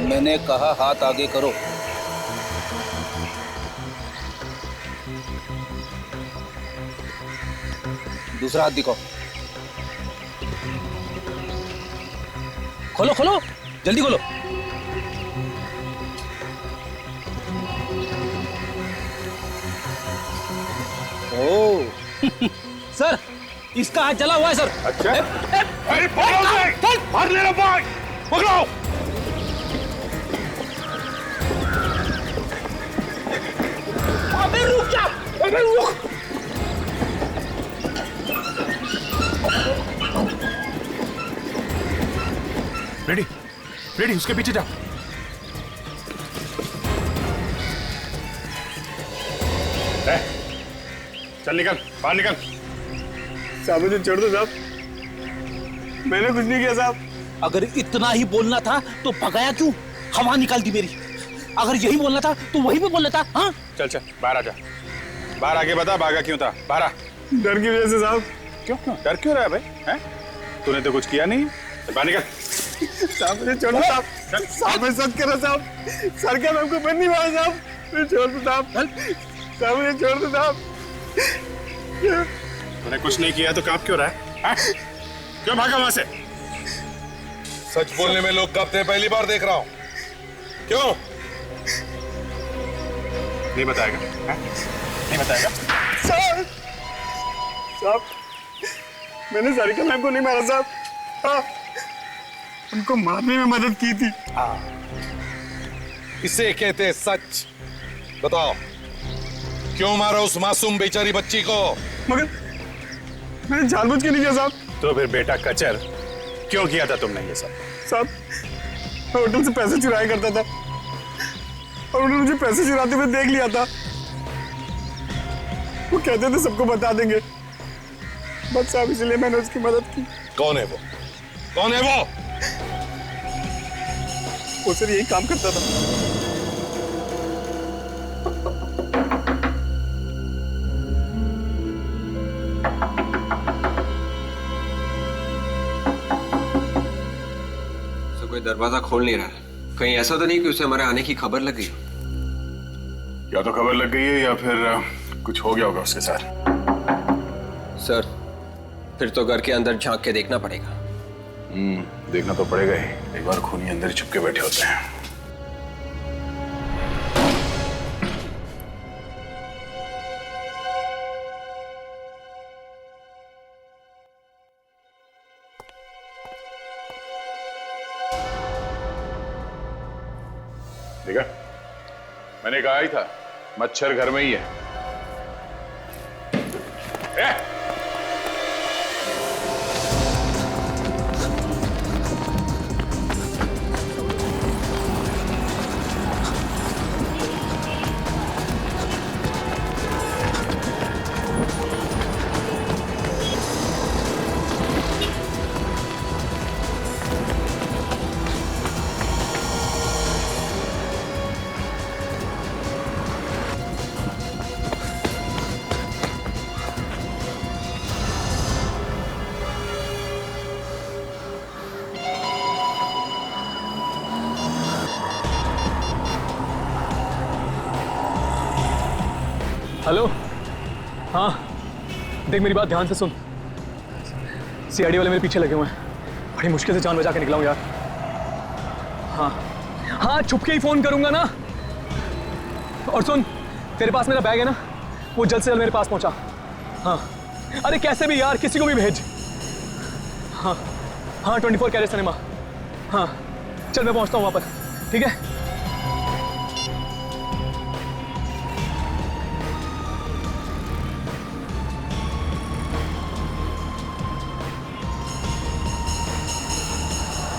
Speaker 12: मैंने कहा हाथ आगे करो। दूसरा हाथ दिखाओ। खोलो खोलो, जल्दी खोलो। ओ सर, इसका हाथ जला हुआ है सर।
Speaker 13: अच्छा, अरे मार लेना भाई, पकड़ो।
Speaker 12: अबे रुक जा, अबे रुक।
Speaker 3: रेडी रेडी, उसके पीछे जा।
Speaker 5: चल निकल, बाहर निकल।
Speaker 14: साहब मुझे छोड़ दो साहब, मैंने कुछ नहीं किया साहब।
Speaker 12: अगर इतना ही बोलना था तो भगाया क्यों? हवा निकाल दी मेरी। अगर यही बोलना था तो वही भी बोलना था। हाँ
Speaker 5: चल चल बाहर आ जा, बाहर आके बता भागा क्यों था, बाहर आ।
Speaker 14: डर की वजह से साहब।
Speaker 5: क्यों डर क्यों रहा है भाई? हैं? तूने तो कुछ किया नहीं, बाहर निकल।
Speaker 14: साहब मुझे छोड़ दो साहब, साहब मैं सच कर रहा साहब, सर का हमको बंद नहीं मारा साहब, मुझे छोड़ दो साहब, साहब मुझे छोड़ दो साहब।
Speaker 5: तूने कुछ नहीं किया तो कांप क्यों रहा है? हाँ? क्यों भागा वहां से?
Speaker 4: सच बोलने में लोग कांपते हैं, पहली बार देख रहा हूं। क्यों
Speaker 5: नहीं बताएगा? हाँ? नहीं बताएगा?
Speaker 14: साहब साहब, मैंने सारिका मैम को नहीं मारा साहब, हाँ, उनको मारने में मदद की थी।
Speaker 4: इसे कहते हैं सच। बताओ, क्यों मारा उस मासूम बेचारी बच्ची को?
Speaker 14: मगर मैंने जानबूझ के नहीं किया साहब।
Speaker 5: तो फिर बेटा कचर, क्यों किया था तुमने ये सब?
Speaker 14: साहब मैं होटल से पैसे चुराया करता था और उन्होंने मुझे पैसे चुराते हुए देख लिया था। वो कहते थे सबको बता देंगे, बस साहब इसलिए मैंने उसकी मदद की।
Speaker 4: कौन है वो? कौन है वो?
Speaker 14: वो सर यही काम करता था।
Speaker 8: कोई दरवाजा खोल नहीं रहा, कहीं ऐसा तो नहीं कि उसे हमारे आने की खबर लग गई?
Speaker 5: या तो खबर लग गई है या फिर कुछ हो गया होगा उसके साथ।
Speaker 8: सर फिर तो घर के अंदर झांक के देखना पड़ेगा।
Speaker 5: देखना तो पड़ेगा ही, एक बार खूनी अंदर छुप के बैठे होते हैं। देखा, मैंने कहा ही था मच्छर घर में ही है।
Speaker 14: हेलो, हाँ देख मेरी बात ध्यान से सुन। सीआईडी वाले मेरे पीछे लगे हुए हैं, बड़ी मुश्किल से जान बचा के निकला हूँ यार। हाँ हाँ छुप के ही फोन करूंगा ना। और सुन, तेरे पास मेरा बैग है ना, वो जल्द से जल्द मेरे पास पहुंचा। हाँ अरे कैसे भी यार, किसी को भी भेज। हाँ हाँ 24 कैरेट सिनेमा। हाँ चल मैं पहुंचता हूँ वहां पर, ठीक है?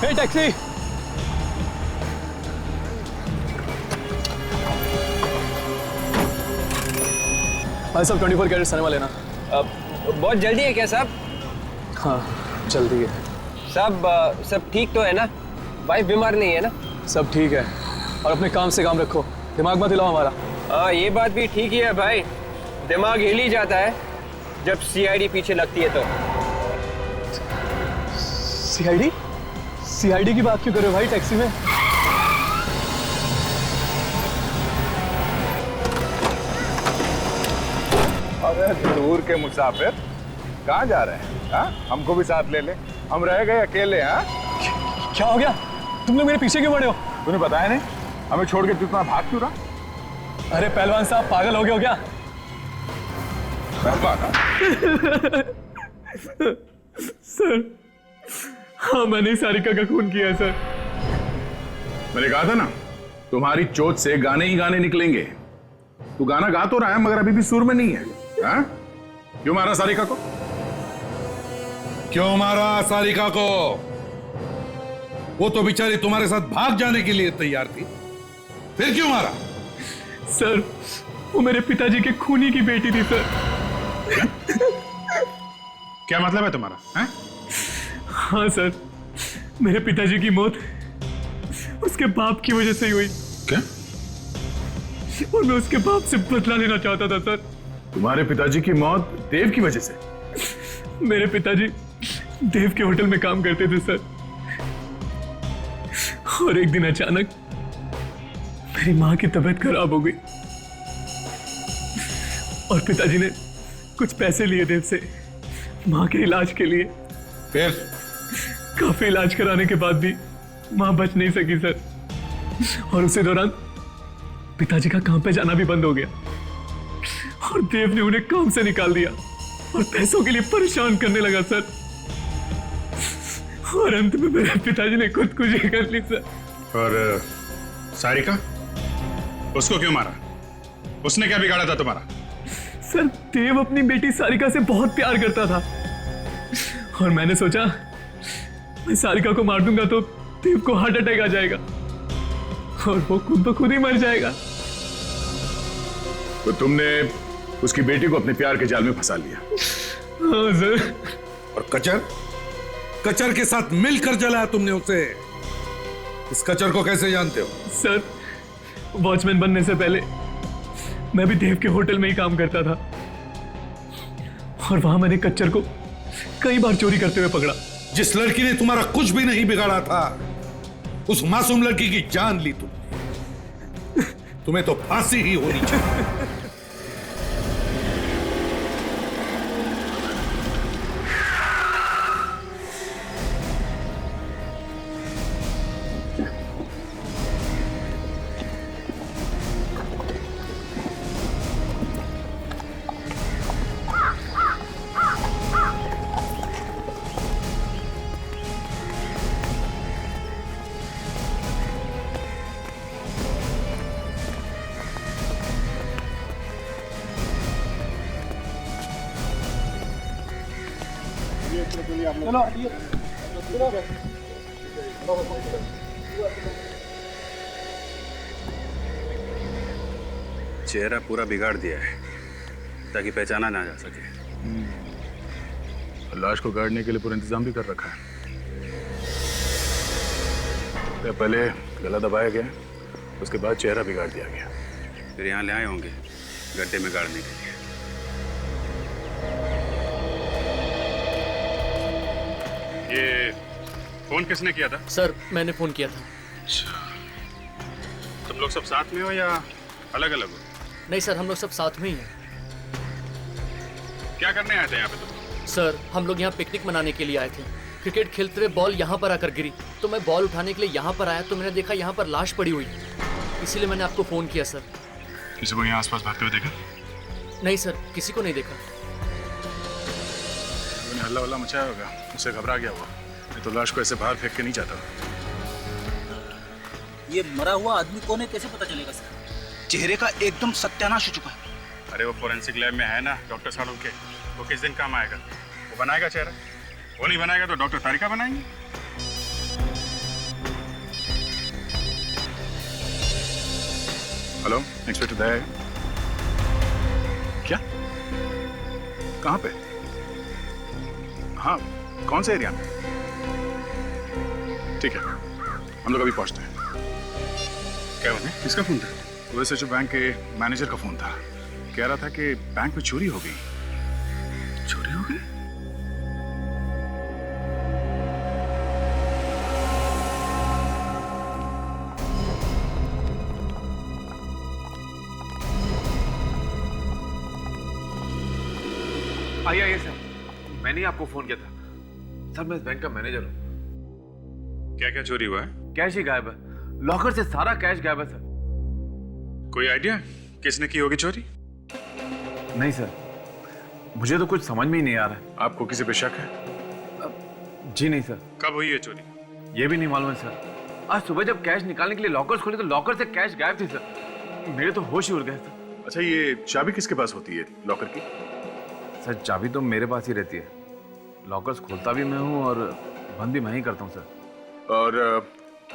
Speaker 14: हे टैक्सी, भाई साहब 24 कैरेट सिनेमा लेना।
Speaker 8: बहुत जल्दी है क्या साहब?
Speaker 14: हाँ जल्दी है
Speaker 8: साहब। सब ठीक तो है ना? वाइफ बीमार नहीं है ना?
Speaker 14: सब ठीक है, और अपने काम से काम रखो, दिमाग मत हिलाओ हमारा।
Speaker 8: हाँ ये बात भी ठीक ही है भाई, दिमाग हिल ही जाता है जब सीआईडी पीछे लगती है तो।
Speaker 14: सीआईडी? सीआईडी की बात क्यों कर रहे हो भाई टैक्सी में?
Speaker 13: अरे दूर के मुसाफिर कहाँ जा रहे हैं? हाँ हमको भी साथ ले ले, हम रह गए अकेले। हाँ
Speaker 14: क्या हो गया? तुम लोग मेरे पीछे क्यों पड़े हो?
Speaker 13: तूने बताया नहीं? हमें छोड़ के तू इतना भाग क्यों रहा?
Speaker 14: अरे पहलवान साहब, पागल हो गए हो क्या?
Speaker 5: सर, हाँ मैंने सारिका का खून किया है सर।
Speaker 13: मैंने कहा था ना, तुम्हारी चोट से गाने ही गाने निकलेंगे। तू गाना गा तो रहा है मगर अभी भी सुर में नहीं है। हाँ? क्यों मारा सारिका को?
Speaker 4: क्यों मारा सारिका को? वो तो बेचारी तुम्हारे साथ भाग जाने के लिए तैयार थी, फिर क्यों मारा?
Speaker 5: सर, वो मेरे पिताजी के खूनी की बेटी थी सर।
Speaker 13: क्या मतलब है तुम्हारा? है?
Speaker 5: हाँ सर, मेरे पिताजी की मौत उसके बाप की वजह से ही हुई।
Speaker 13: क्या?
Speaker 5: और मैं उसके बाप से बदला लेना चाहता था सर।
Speaker 13: तुम्हारे पिताजी की मौत देव की वजह से?
Speaker 5: मेरे पिताजी देव के होटल में काम करते थे सर, और एक दिन अचानक मेरी माँ की तबीयत खराब हो गई और पिताजी ने कुछ पैसे लिए देव से माँ के इलाज के लिए।
Speaker 4: फिर
Speaker 5: काफी इलाज कराने के बाद भी माँ बच नहीं सकी सर, और उसी दौरान पिताजी का काम पे जाना भी बंद हो गया और देव ने उन्हें काम से निकाल दिया और पैसों के लिए परेशान करने लगा सर, और अंत में मेरे पिताजी ने खुदकुशी कर ली सर। और सारिका, उसको क्यों मारा? उसने क्या बिगाड़ा था तुम्हारा? सर, देव अपनी बेटी सारिका से बहुत प्यार करता था और मैंने सोचा मैं सारिका को मार दूंगा तो देव को हार्ट अटैक आ जाएगा और वो खुद ब खुद ही मर जाएगा।
Speaker 13: तो तुमने उसकी बेटी को अपने प्यार के जाल में फंसा लिया?
Speaker 5: हाँ सर।
Speaker 4: और कचर के साथ मिलकर जलाया तुमने उसे। इस कचर को कैसे जानते हो?
Speaker 5: सर, वॉचमैन बनने से पहले मैं भी देव के होटल में ही काम करता था और वहां मैंने कच्चर को कई बार चोरी करते हुए पकड़ा।
Speaker 4: जिस लड़की ने तुम्हारा कुछ भी नहीं बिगाड़ा था, उस मासूम लड़की की जान ली तुमने। तुम्हें तो फांसी ही होनी चाहिए।
Speaker 5: चेहरा पूरा बिगाड़ दिया है ताकि पहचाना ना जा सके।
Speaker 13: लाश को गाड़ने के लिए पूरा इंतजाम भी कर रखा है। पहले गला दबाया गया, उसके बाद चेहरा बिगाड़ दिया गया।
Speaker 5: फिर यहाँ ले आए होंगे गड्ढे में गाड़ने के लिए। ये फोन किसने किया था?
Speaker 15: सर, मैंने फोन किया था।
Speaker 5: तुम लोग सब साथ में हो या अलग अलग हो?
Speaker 15: नहीं सर, हम लोग सब साथ में ही हैं।
Speaker 5: क्या करने आए थे यहाँ पे तुम?
Speaker 15: सर, हम लोग यहाँ पिकनिक मनाने के लिए आए थे। क्रिकेट खेलते हुए बॉल यहाँ पर आकर गिरी तो मैं बॉल उठाने के लिए यहाँ पर आया तो मैंने देखा यहाँ पर लाश पड़ी हुई, इसीलिए मैंने आपको फोन किया सर।
Speaker 5: किसी को यहाँ आसपास भागते हुए देखा?
Speaker 15: नहीं सर, किसी को नहीं देखा।
Speaker 13: उन्हें हल्ला वल्ला मचाया होगा, उसे घबरा गया हुआ। मैं तो लाश को ऐसे बाहर फेंक के नहीं जाता।
Speaker 12: ये मरा हुआ आदमी कौन है, कैसे पता चलेगा सर? चेहरे का एकदम सत्यानाश हो चुका है।
Speaker 5: अरे वो फोरेंसिक लैब में है ना डॉक्टर सालों के, वो किस दिन काम आएगा? वो बनाएगा चेहरा, वो नहीं बनाएगा तो डॉक्टर तारिका बनाएंगे।
Speaker 13: हेलो, इंस्पेक्टर दया। क्या? कहाँ पे? हाँ, कौन से एरिया में? ठीक है, हम लोग अभी पहुंचते हैं।
Speaker 5: क्या हुआ? किसका फोन था?
Speaker 13: वैसे जो बैंक के मैनेजर का फोन था, कह रहा था कि बैंक में चोरी हो गई।
Speaker 5: चोरी हो गई?
Speaker 16: आइए सर, मैंने ही आपको फोन किया था। सर, मैं इस बैंक का मैनेजर हूँ।
Speaker 5: क्या क्या चोरी हुआ है?
Speaker 2: कैश ही गायब है, लॉकर से सारा कैश गायब है सर।
Speaker 5: कोई आइडिया किसने की होगी चोरी?
Speaker 2: नहीं सर, मुझे तो कुछ समझ में ही नहीं आ रहा है।
Speaker 5: आपको किसी पे शक है?
Speaker 2: जी नहीं सर।
Speaker 5: कब हुई है चोरी?
Speaker 2: ये भी नहीं मालूम है सर। आज सुबह जब कैश निकालने के लिए लॉकर्स खोले तो लॉकर से कैश गायब थी सर। मेरे तो होश ही उड़ गए सर।
Speaker 13: अच्छा, ये चाबी किसके पास होती है लॉकर की?
Speaker 2: सर चाबी तो मेरे पास ही रहती है। लॉकर्स खोलता भी मैं हूँ और बंद भी मैं ही करता हूँ सर।
Speaker 13: और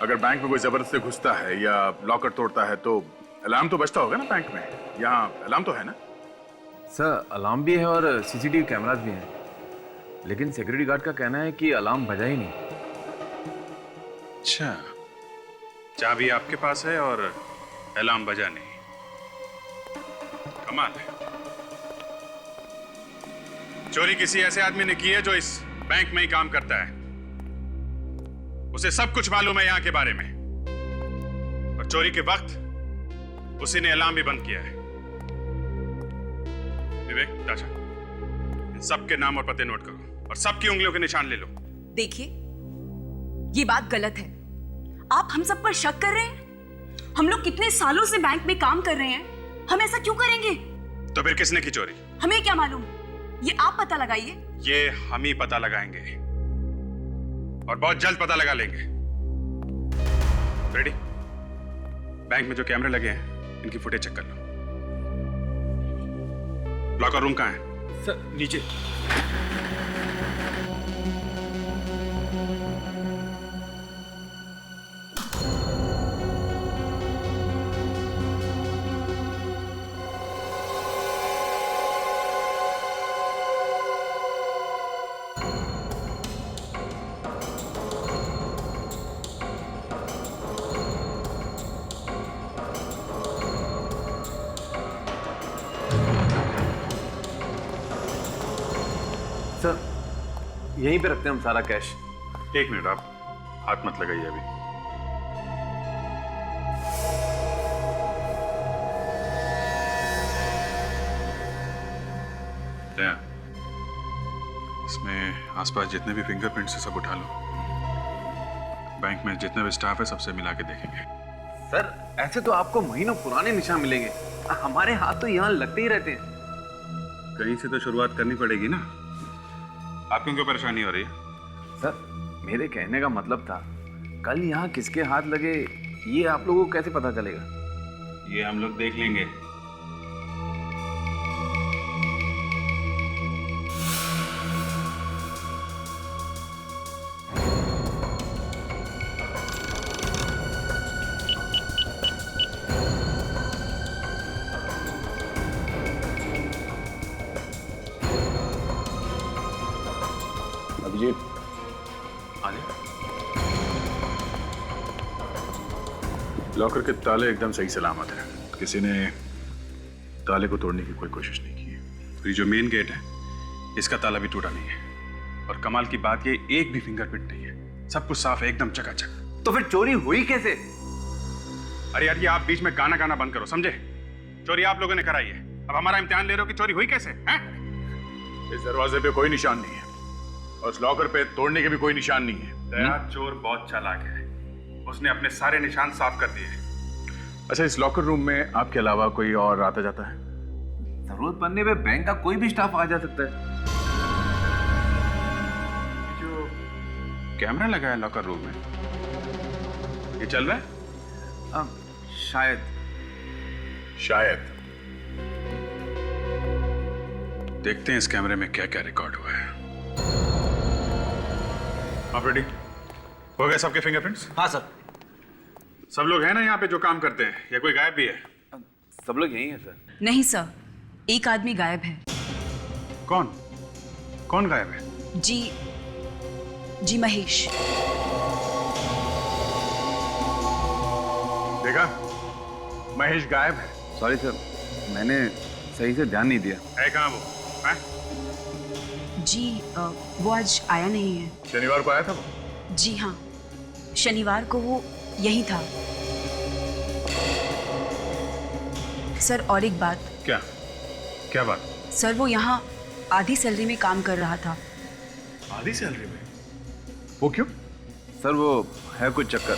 Speaker 13: अगर बैंक में कोई जबरदस्ती घुसता है या लॉकर तोड़ता है तो अलार्म तो बजता होगा ना बैंक में? यहाँ अलार्म तो है ना?
Speaker 2: सर अलार्म भी है और सीसीटीवी कैमरास भी हैं, लेकिन सिक्योरिटी गार्ड का कहना है कि अलार्म बजा ही नहीं।
Speaker 5: अच्छा, चाबी आपके पास है और अलार्म बजा नहीं। कमाल है। चोरी किसी ऐसे आदमी ने की है जो इस बैंक में ही काम करता है। उसे सब कुछ मालूम है यहाँ के बारे में, और चोरी के वक्त उसी ने अलार्म भी बंद किया है। विवेक, ताशा, इन सबके नाम और पते नोट करो और सबकी उंगलियों के निशान ले लो।
Speaker 16: देखिए, ये बात गलत है। आप हम सब पर शक कर रहे हैं। हम लोग कितने सालों से बैंक में काम कर रहे हैं, हम ऐसा क्यों करेंगे?
Speaker 5: तो फिर किसने की चोरी?
Speaker 16: हमें क्या मालूम, ये आप पता लगाइए।
Speaker 5: ये हम ही पता लगाएंगे और बहुत जल्द पता लगा लेंगे। रेडी? बैंक में जो कैमरे लगे हैं इनकी फुटेज चेक कर लो। लॉकर रूम कहाँ है?
Speaker 2: सर नीचे। सर यहीं पे रखते हैं हम सारा कैश।
Speaker 5: एक मिनट, आप हाथ मत लगाइए अभी। दया, इसमें आसपास जितने भी फिंगरप्रिंट्स है सब उठा लो। बैंक में जितने भी स्टाफ है सबसे मिला के देखेंगे।
Speaker 2: सर ऐसे तो आपको महीनों पुराने निशान मिलेंगे, हमारे हाथ तो यहाँ लगते ही रहते हैं।
Speaker 5: कहीं से तो शुरुआत करनी पड़ेगी ना। आपको क्यों परेशानी हो रही है?
Speaker 2: सर मेरे कहने का मतलब था, कल यहाँ किसके हाथ लगे ये आप लोगों को कैसे पता चलेगा?
Speaker 5: ये हम लोग देख लेंगे।
Speaker 13: अभिजीत, लॉकर के ताले एकदम सही सलामत है। किसी ने ताले को तोड़ने की कोई कोशिश नहीं की है।
Speaker 5: तो ये जो मेन गेट है इसका ताला भी टूटा नहीं है, और कमाल की बात ये एक भी फिंगरप्रिंट नहीं है। सब कुछ साफ है, एकदम चकाचक।
Speaker 2: तो फिर चोरी हुई कैसे?
Speaker 5: अरे यार, ये आप बीच में गाना गाना बंद करो, समझे? चोरी आप लोगों ने कराई है, अब हमारा इम्तिहान ले रहे हो कि चोरी हुई कैसे हैं?
Speaker 13: इस दरवाजे पे कोई निशान नहीं है और उस लॉकर पे तोड़ने के भी कोई निशान नहीं है।
Speaker 5: दया, चोर बहुत चालाक है, उसने अपने सारे निशान साफ कर दिए।
Speaker 13: अच्छा, इस लॉकर रूम में आपके अलावा कोई और आता जाता है?
Speaker 2: जरूरत पड़ने पे बैंक का कोई भी स्टाफ आ जा सकता है।
Speaker 5: जो कैमरा लगा है लॉकर रूम में, ये चल रहा है?
Speaker 13: शायद।
Speaker 5: देखते हैं इस कैमरे में क्या क्या रिकॉर्ड हुआ है। आप रेडी? हो गए सबके फिंगरप्रिंट्स?
Speaker 2: हाँ सर।
Speaker 5: सब लोग हैं ना यहाँ पे जो काम करते हैं, या कोई गायब भी है?
Speaker 2: सब लोग यही हैं सर।
Speaker 16: नहीं सर, एक आदमी गायब है।
Speaker 5: कौन? कौन गायब है?
Speaker 16: जी महेश।
Speaker 13: देखा, महेश गायब है।
Speaker 2: सॉरी सर, मैंने सही से ध्यान नहीं दिया।
Speaker 5: है कहाँ वो? है?
Speaker 16: जी वो आज आया नहीं है।
Speaker 13: शनिवार को आया था वो?
Speaker 16: जी हाँ, शनिवार को वो यही था। सर और एक बात।
Speaker 5: क्या? क्या बात?
Speaker 16: सर वो यहाँ आधी सैलरी में काम कर रहा था।
Speaker 13: आधी सैलरी में? वो क्यों?
Speaker 1: सर वो है कुछ चक्कर,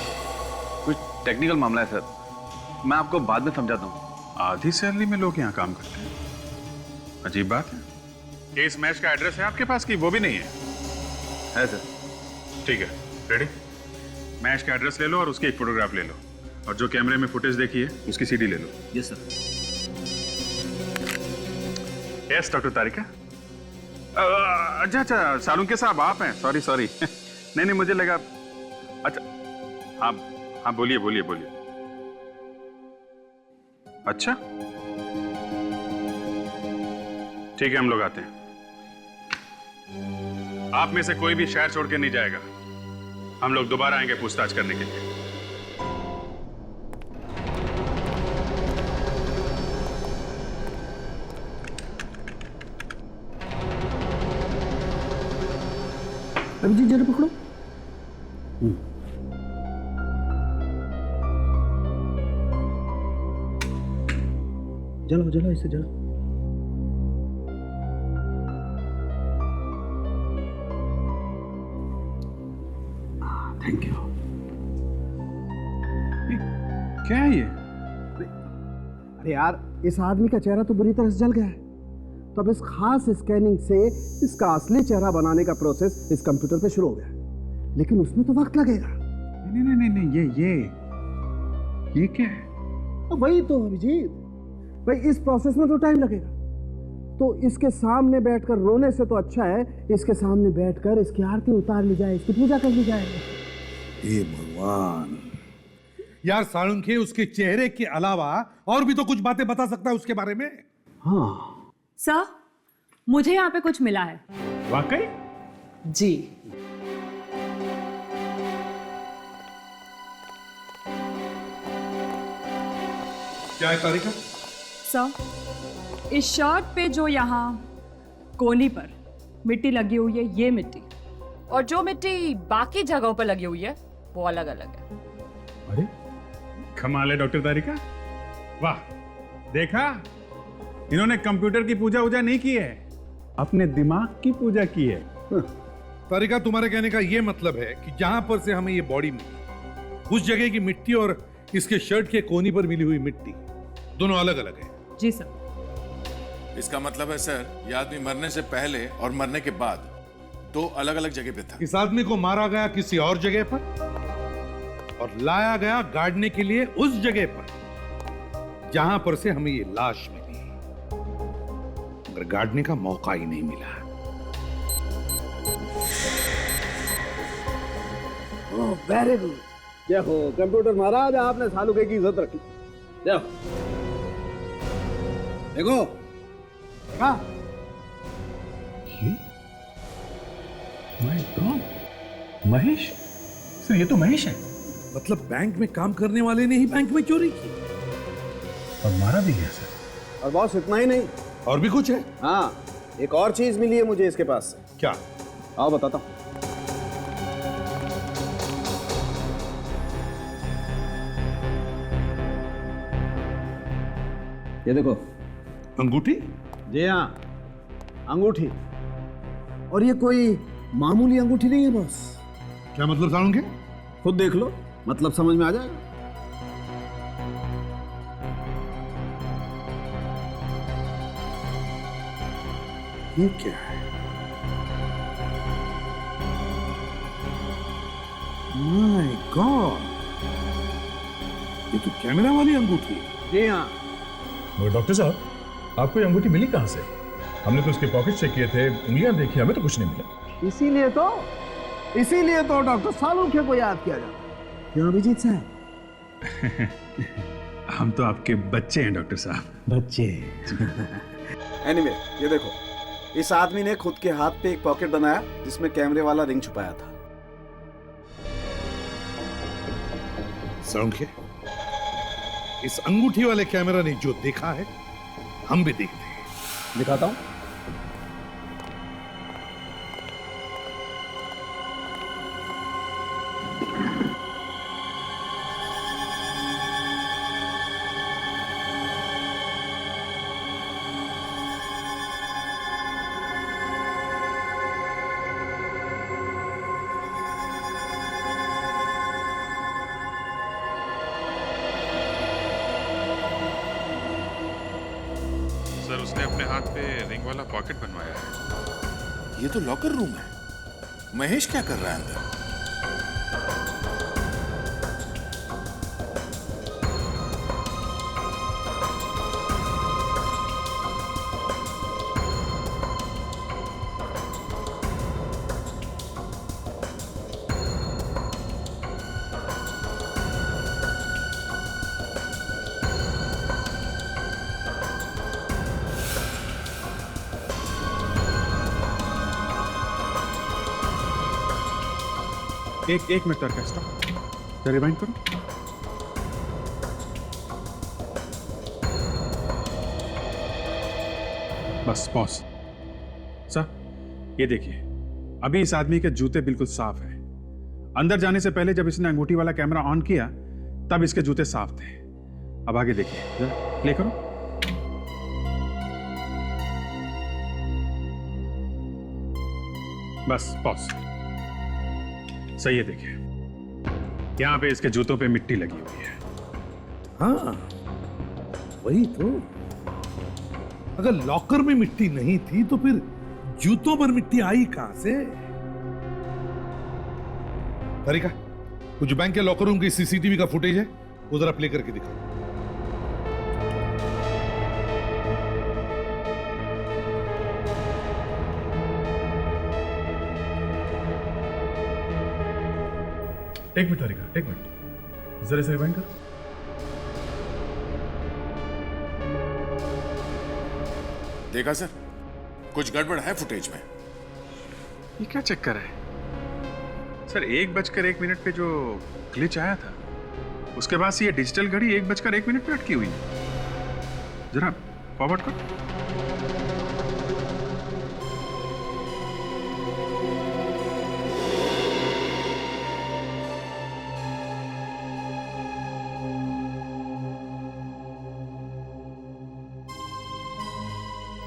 Speaker 1: कुछ टेक्निकल मामला है सर, मैं आपको बाद में समझाता हूँ।
Speaker 5: आधी सैलरी में लोग यहाँ काम करते हैं, अजीब बात है। इस मैच का एड्रेस है आपके पास कि वो भी नहीं है?
Speaker 1: है सर।
Speaker 5: ठीक है, रेडी? मैच का एड्रेस ले लो और उसकी एक फोटोग्राफ ले लो, और जो कैमरे में फुटेज देखी है उसकी सीडी ले लो।
Speaker 12: Yes sir.
Speaker 5: Yes doctor Tarika. अच्छा अच्छा, सालुंके साहब आप हैं? सॉरी सॉरी नहीं मुझे लगा। अच्छा हाँ हाँ, बोलिए बोलिए बोलिए। अच्छा ठीक है, हम लोग आते हैं। आप में से कोई भी शहर छोड़ के नहीं जाएगा, हम लोग दोबारा आएंगे पूछताछ करने के लिए।
Speaker 9: अभिजीत जरा पकड़ो। जलाओ जलाओ, इसे जलाओ। Thank you.
Speaker 5: क्या है ये?
Speaker 9: अरे यार, इस आदमी का चेहरा तो बुरी तरह से जल गया है, तो अब इस खास स्कैनिंग से इसका असली चेहरा बनाने का प्रोसेस इस कंप्यूटर पे शुरू हो गया, लेकिन उसमें तो वक्त लगेगा।
Speaker 5: नहीं नहीं नहीं नहीं, ये क्या है?
Speaker 9: वही तो अभिजीत भाई, इस प्रोसेस में तो टाइम लगेगा, तो इसके सामने बैठकर रोने से तो अच्छा है इसके सामने बैठकर इसकी आरती उतार ली जाए, इसकी पूजा कर ली जाए।
Speaker 4: हे भगवान यार, साळुंखे उसके चेहरे के अलावा और भी तो कुछ बातें बता सकता है उसके बारे में।
Speaker 9: हाँ
Speaker 10: सर, मुझे यहाँ पे कुछ मिला है।
Speaker 5: वाकई?
Speaker 10: जी।
Speaker 4: क्या है तारिका?
Speaker 10: सर, इस शर्ट पे जो यहाँ कोनी पर मिट्टी लगी हुई है, ये मिट्टी, और जो मिट्टी बाकी जगहों पर लगी हुई है वो अलग अलग है।
Speaker 5: अरे कमाल है डॉक्टर तारिका, वाह! देखा, इन्होंने कंप्यूटर की पूजा वूजा नहीं की है, अपने दिमाग की पूजा की है।
Speaker 4: तारिका, तुम्हारे कहने का यह मतलब है कि जहां पर से हमें ये बॉडी मिली, उस जगह की मिट्टी और इसके शर्ट के कोनी पर मिली हुई मिट्टी दोनों अलग अलग है?
Speaker 10: जी सर।
Speaker 17: इसका मतलब है सर, ये आदमी मरने से पहले और मरने के बाद दो अलग अलग जगह पे था।
Speaker 4: इस आदमी को मारा गया किसी और जगह पर और लाया गया गाड़ने के लिए उस जगह पर जहां पर से हमें ये लाश मिली, मगर गाड़ने का मौका ही नहीं मिला।
Speaker 9: ओह वेरी गुड, जय हो कंप्यूटर महाराज, आपने सालुके की इज्जत रखी। जय हो। देखो देखा,
Speaker 4: माय गॉड, महेश सर, ये तो महेश है। मतलब बैंक में काम करने वाले ने ही बैंक में चोरी की और मारा भी गया सर।
Speaker 9: और बॉस इतना ही नहीं,
Speaker 4: और भी कुछ है?
Speaker 9: हाँ, एक और चीज मिली है मुझे इसके पास से।
Speaker 4: क्या?
Speaker 9: आओ बताता हूं। ये देखो
Speaker 4: अंगूठी।
Speaker 9: जी हाँ, अंगूठी, और ये कोई मामूली अंगूठी नहीं है बॉस।
Speaker 4: क्या मतलब सालुंखे?
Speaker 9: खुद देख लो, मतलब समझ में आ जाएगा।
Speaker 4: ये क्या है? माय गॉड, ये तो कैमरा वाली अंगूठी है।
Speaker 9: जी हाँ।
Speaker 18: मगर डॉक्टर साहब, आपको ये अंगूठी मिली कहाँ से? हमने तो उसके पॉकेट चेक किए थे, उंगलियां देखी, हमें तो कुछ नहीं मिला।
Speaker 9: इसीलिए तो डॉक्टर सालुखे को याद किया जाता है। क्यों अभिजीत साहब?
Speaker 5: हम तो आपके बच्चे हैं डॉक्टर साहब।
Speaker 9: बच्चे। एनीवे, ये देखो, इस आदमी ने खुद के हाथ पे एक पॉकेट बनाया जिसमें कैमरे वाला रिंग छुपाया था।
Speaker 4: सालुंखे, इस अंगूठी वाले कैमरा ने जो देखा है हम भी देखते हैं।
Speaker 9: दिखाता हूं।
Speaker 5: उसने अपने हाथ पे रिंग वाला पॉकेट बनवाया है।
Speaker 17: ये तो लॉकर रूम है। महेश क्या कर रहा है अंदर?
Speaker 5: एक मिनट तक स्टॉप, रिवाइंड करो। बस पॉज। सर ये देखिए, अभी इस आदमी के जूते बिल्कुल साफ हैं। अंदर जाने से पहले जब इसने अंगूठी वाला कैमरा ऑन किया तब इसके जूते साफ थे। अब आगे देखिए, जरा प्ले करो। बस पॉज। सही है, देखिए यहां पे इसके जूतों पे मिट्टी लगी हुई है।
Speaker 4: हाँ वही तो, अगर लॉकर में मिट्टी नहीं थी तो फिर जूतों पर मिट्टी आई कहां से? तारिका, कुछ बैंक के लॉकर रूम की सीसीटीवी का फुटेज है, वो जरा प्ले करके दिखाओ। एक मिनट तारिका, एक मिनट, जरा से रिवाइंड करो।
Speaker 17: देखा सर, कुछ गड़बड़ है फुटेज में।
Speaker 5: ये क्या चक्कर है सर? 1:01 पे जो ग्लिच आया था उसके बाद से ये डिजिटल घड़ी 1:01 पे अटकी हुई है। जरा फॉरवर्ड करो।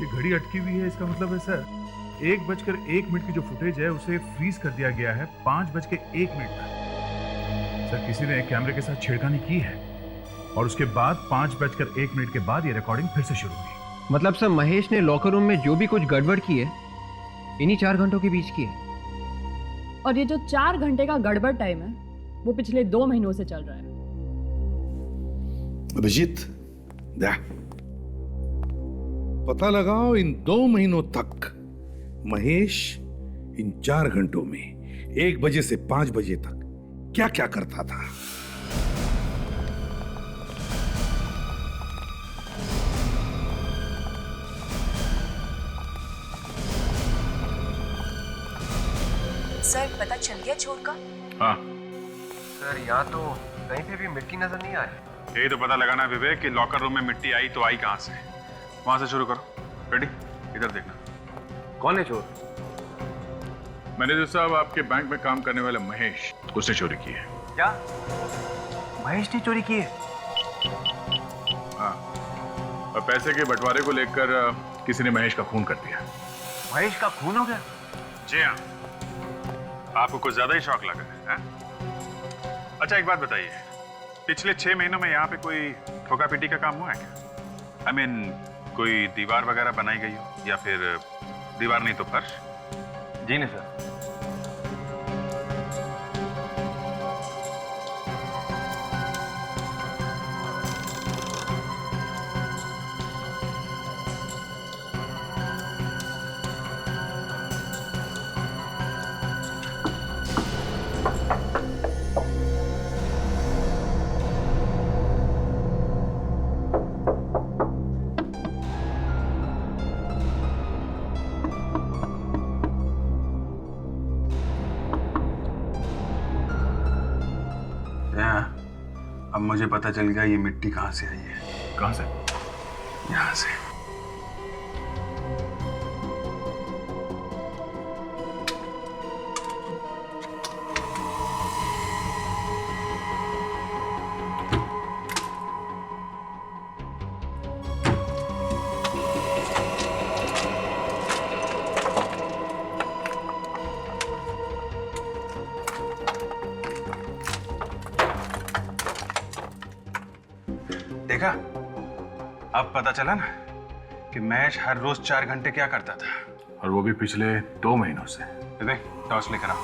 Speaker 18: ये घड़ी अटकी हुई है, इसका मतलब है सर 1:01 की जो फुटेज है उसे फ्रीज कर दिया गया है 5:01 तक। सर किसी ने कैमरे के साथ छेड़खानी की है और उसके बाद 5:01 के बाद ये रिकॉर्डिंग फिर से शुरू हुई।
Speaker 8: मतलब सर महेश ने लॉकर रूम में जो भी कुछ गड़बड़ की है इन्हीं 4 घंटों के बीच की है।
Speaker 10: और ये जो 4 घंटे का गड़बड़ टाइम है वो पिछले 2 महीनों से चल रहा है।
Speaker 4: अभिजीत, पता लगाओ इन 2 महीनों तक महेश इन 4 घंटों में 1 बजे से 5 बजे तक क्या क्या करता था।
Speaker 16: सर पता चल गया चोर का?
Speaker 5: हाँ
Speaker 8: सर यहाँ तो कहीं पे भी मिट्टी नजर नहीं आ रही।
Speaker 5: यही तो पता लगाना है विवेक कि लॉकर रूम में मिट्टी आई तो आई कहां से। वहां से शुरू करो। रेडी? इधर देखना।
Speaker 8: कौन है चोर?
Speaker 13: मैनेजर साहब, आपके बैंक में काम करने वाले महेश, उसने चोरी की है।
Speaker 8: क्या महेश ने चोरी की है?
Speaker 13: हाँ, और पैसे के बंटवारे को लेकर किसी ने महेश का खून कर दिया।
Speaker 8: महेश का खून हो गया?
Speaker 5: जी हाँ। आपको कुछ ज्यादा ही शौक लगा है? अच्छा एक बात बताइए, पिछले 6 महीनों में यहाँ पे कोई ठोका पीटी का काम हुआ है क्या? I mean, कोई दीवार वगैरह बनाई गई हो या फिर दीवार नहीं तो फर्श?
Speaker 8: जी नहीं सर।
Speaker 5: अब मुझे पता चल गया ये मिट्टी कहां से आई है।
Speaker 13: कहां से?
Speaker 5: यहां से। देखा, अब पता चला ना कि महेश हर रोज 4 घंटे क्या करता था,
Speaker 18: और वो भी पिछले 2 महीनों से।
Speaker 5: देख टॉर्च लेकर आओ।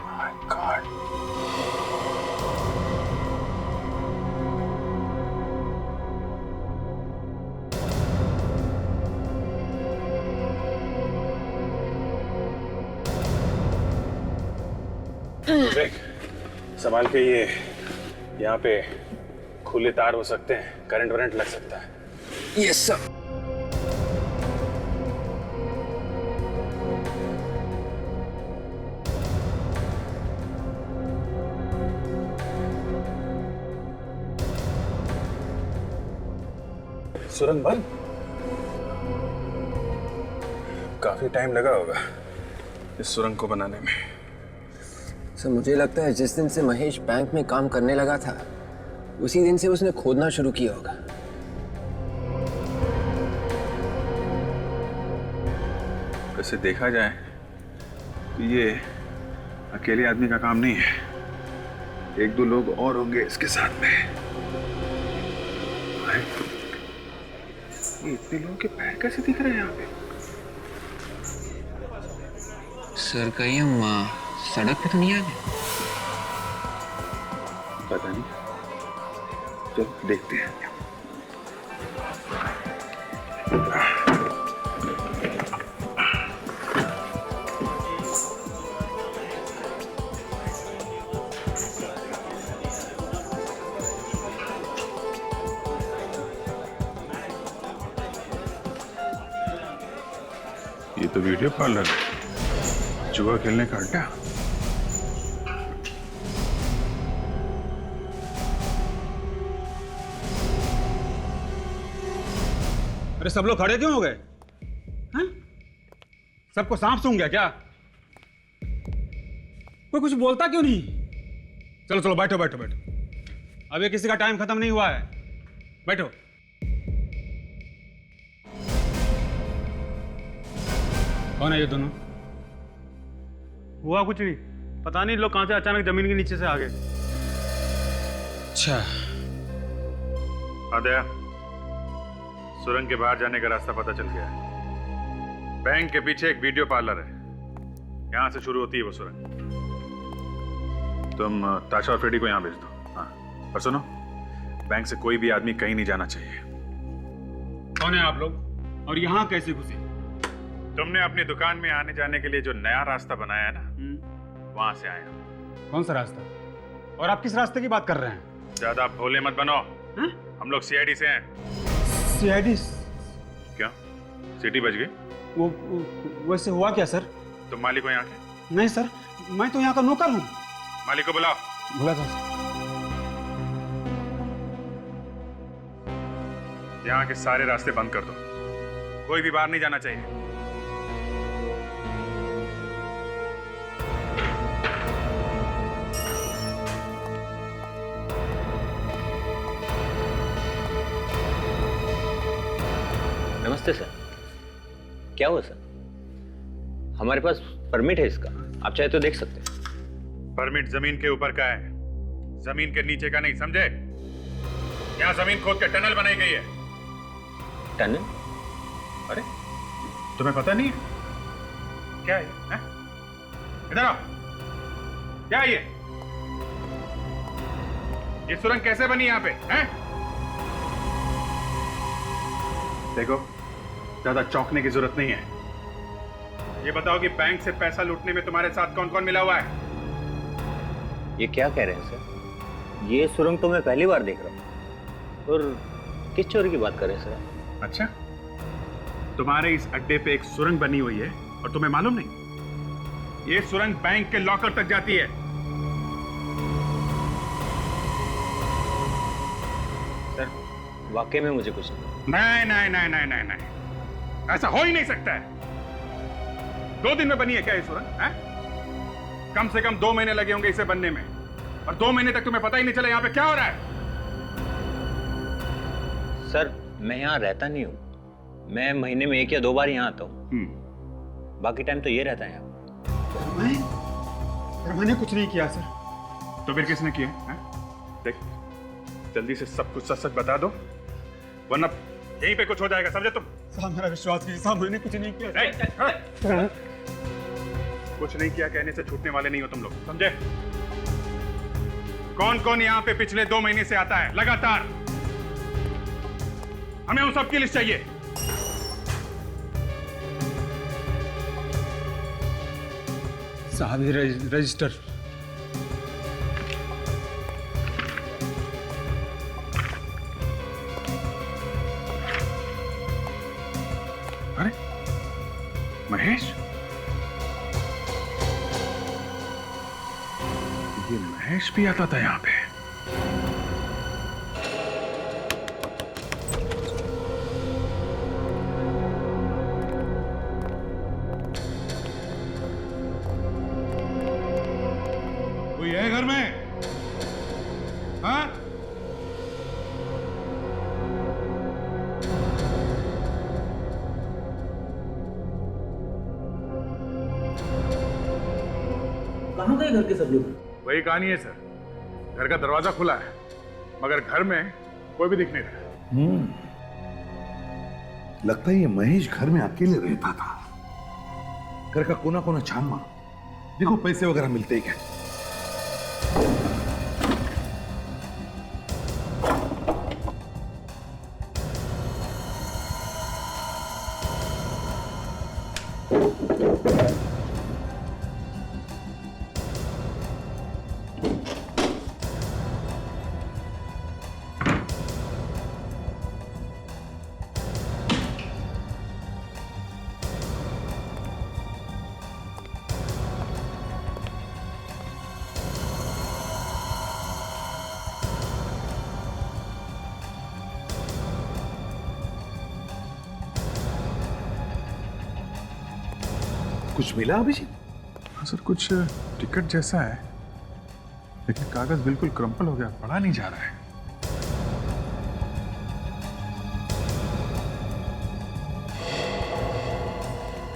Speaker 5: माय गॉड, देख संभाल के, ये यहाँ पे खुले तार हो सकते हैं, करंट वरंट लग सकता है। Yes sir. सुरंग बंद, काफी टाइम लगा होगा इस सुरंग को बनाने में।
Speaker 8: सर मुझे लगता है जिस दिन से महेश बैंक में काम करने लगा था उसी दिन से उसने खोदना शुरू किया होगा।
Speaker 5: वैसे देखा जाए तो ये अकेले आदमी का काम नहीं है, 1-2 लोग और होंगे इसके साथ में। ये इतने लोगों के पैर कैसे दिख रहे हैं यहाँ पे?
Speaker 8: सर कहीं हम सड़क पे तो नहीं आ गए?
Speaker 5: पता नहीं, चलो देखते हैं। ये तो वीडियो पार्लर है, जुआ खेलने का अड्डा।
Speaker 19: अरे सब लोग खड़े क्यों हो गए? सबको सांप सूंघ गया क्या? कोई कुछ बोलता क्यों नहीं? चलो चलो बैठो बैठो बैठो, अभी किसी का टाइम खत्म नहीं हुआ है, बैठो। कौन है ये दोनों?
Speaker 14: हुआ कुछ नहीं, पता नहीं लोग कहां से अचानक जमीन के नीचे से आ गए।
Speaker 19: अच्छा
Speaker 5: आदया, सुरंग के बाहर जाने का रास्ता पता चल गया है। बैंक के पीछे एक वीडियो पार्लर है, यहां से शुरू होती है वो सुरंग। तुम ताशा और फ्रेडी को यहां भेज दो। हाँ, और सुनो, बैंक से कोई भी आदमी कहीं नहीं जाना चाहिए।
Speaker 19: कौन है आप लोग और यहाँ कैसे घुसे?
Speaker 5: तुमने अपनी दुकान में आने जाने के लिए जो नया रास्ता बनाया है ना, वहां से आया।
Speaker 19: कौन सा रास्ता? और आप किस रास्ते की बात कर रहे हैं?
Speaker 5: ज्यादा भोले मत बनो, हम लोग सीआईडी से हैं।
Speaker 19: सीआईडी?
Speaker 5: क्या सिटी बच गई?
Speaker 19: वो वैसे हुआ क्या सर?
Speaker 5: तुम मालिक हो यहाँ के?
Speaker 19: नहीं सर, मैं तो यहाँ का नौकर हूँ।
Speaker 5: मालिक को बुलाओ।
Speaker 19: बुला था।
Speaker 5: यहाँ के सारे रास्ते बंद कर दो, कोई भी बाहर नहीं जाना चाहिए।
Speaker 20: नमस्ते सर, क्या हुआ सर? हमारे पास परमिट है इसका, आप चाहे तो देख सकते हैं।
Speaker 5: परमिट जमीन के ऊपर का है, जमीन के नीचे का नहीं, समझे? यहाँ जमीन खोद के टनल बनाई गई है।
Speaker 20: टनल?
Speaker 5: अरे तुम्हें पता नहीं है क्या है? इधर आओ, क्या है ये सुरंग कैसे बनी यहाँ पे? हैं? देखो, ज्यादा चौंकने की जरूरत नहीं है। ये बताओ कि बैंक से पैसा लूटने में तुम्हारे साथ कौन कौन मिला हुआ है?
Speaker 20: ये क्या कह रहे हैं सर? ये सुरंग तो मैं पहली बार देख रहा हूँ। और किस चोरी की बात कर रहे हैं सर?
Speaker 5: अच्छा, तुम्हारे इस अड्डे पे एक सुरंग बनी हुई है और तुम्हें मालूम नहीं? ये सुरंग बैंक के लॉकर तक जाती है।
Speaker 20: सर वाकई में मुझे कुछ
Speaker 5: नहीं नहीं नहीं नहीं नहीं नहीं, ऐसा हो ही नहीं सकता है। 2 दिन में बनी है क्या ये सुरंग? कम से कम 2 महीने लगे होंगे इसे बनने में, और 2 महीने तक तुम्हें पता ही नहीं चला यहाँ पे क्या हो रहा है।
Speaker 20: सर मैं यहाँ रहता नहीं हूँ, मैं महीने में 1 या 2 बार यहाँ आता हूँ, बाकी टाइम तो ये रहता है यहाँ।
Speaker 19: मैंने कुछ नहीं किया सर।
Speaker 5: तो फिर किसने किया है? देख, जल्दी से सब कुछ सच सच बता दो, वरना यहीं पे कुछ हो जाएगा, समझे तुम?
Speaker 19: साहब मेरा विश्वास कीजिए साहब, मैंने कुछ नहीं किया।
Speaker 5: कुछ नहीं किया कहने से छूटने वाले नहीं हो तुम लोग, समझे? कौन कौन यहाँ पे पिछले 2 महीने से आता है लगातार? हमें उन सब की लिस्ट चाहिए।
Speaker 19: साहब ये रजिस्टर।
Speaker 5: अरे महेश, ये महेश भी आता था यहाँ पे।
Speaker 4: कोई है घर में? हाँ?
Speaker 12: कहाँ गए घर के सब लोग?
Speaker 13: वही कहानी है सर, घर का दरवाजा खुला है मगर घर में कोई भी दिख नहीं रहा।
Speaker 4: लगता है ये महेश घर में अकेले रहता था। घर का कोना कोना छान मारो, देखो पैसे वगैरह मिलते ही क्या। कुछ मिला अभिजीत?
Speaker 5: हाँ सर, कुछ टिकट जैसा है लेकिन कागज बिल्कुल क्रम्पल हो गया, पढ़ा नहीं जा रहा है।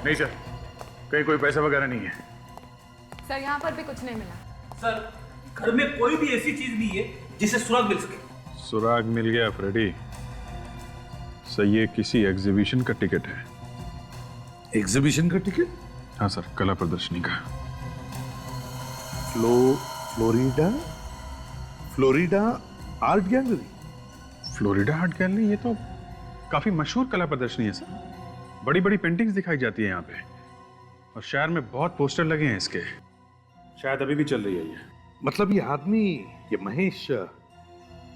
Speaker 13: नहीं सर, कहीं कोई पैसा वगैरह नहीं है।
Speaker 11: सर यहाँ पर भी कुछ नहीं मिला।
Speaker 12: सर घर में कोई भी ऐसी चीज नहीं है जिसे सुराग मिल सके।
Speaker 5: सुराग मिल गया फ्रेडी। सर ये किसी एग्जीबिशन का टिकट है।
Speaker 4: एग्जीबिशन का टिकट?
Speaker 5: हाँ सर, कला प्रदर्शनी का।
Speaker 4: Florida art gallery.
Speaker 5: Florida art gallery, ये तो काफी मशहूर कला प्रदर्शनी है सर। बड़ी बड़ी पेंटिंग्स दिखाई जाती है यहाँ पे और शहर में बहुत पोस्टर लगे हैं इसके। शायद अभी भी चल रही है ये।
Speaker 4: मतलब ये आदमी, ये महेश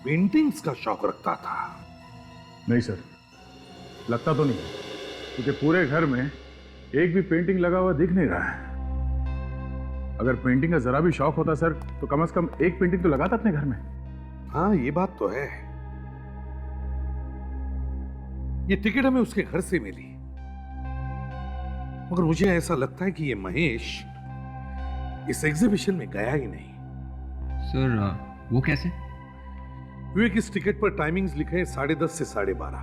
Speaker 4: पेंटिंग्स का शौक रखता था?
Speaker 13: नहीं सर, लगता तो नहीं, क्योंकि पूरे घर में एक भी पेंटिंग लगा हुआ दिख नहीं रहा है। अगर पेंटिंग का जरा भी शौक होता सर तो कम से कम एक पेंटिंग तो लगाता अपने घर में।
Speaker 4: हाँ ये बात तो है। ये टिकट हमें उसके घर से मिली, मगर मुझे ऐसा लगता है कि ये महेश इस एग्जीबिशन में गया ही नहीं।
Speaker 8: सर वो कैसे?
Speaker 4: विवेक, इस टिकट पर टाइमिंग्स लिखे हैं 10:30 से 12:30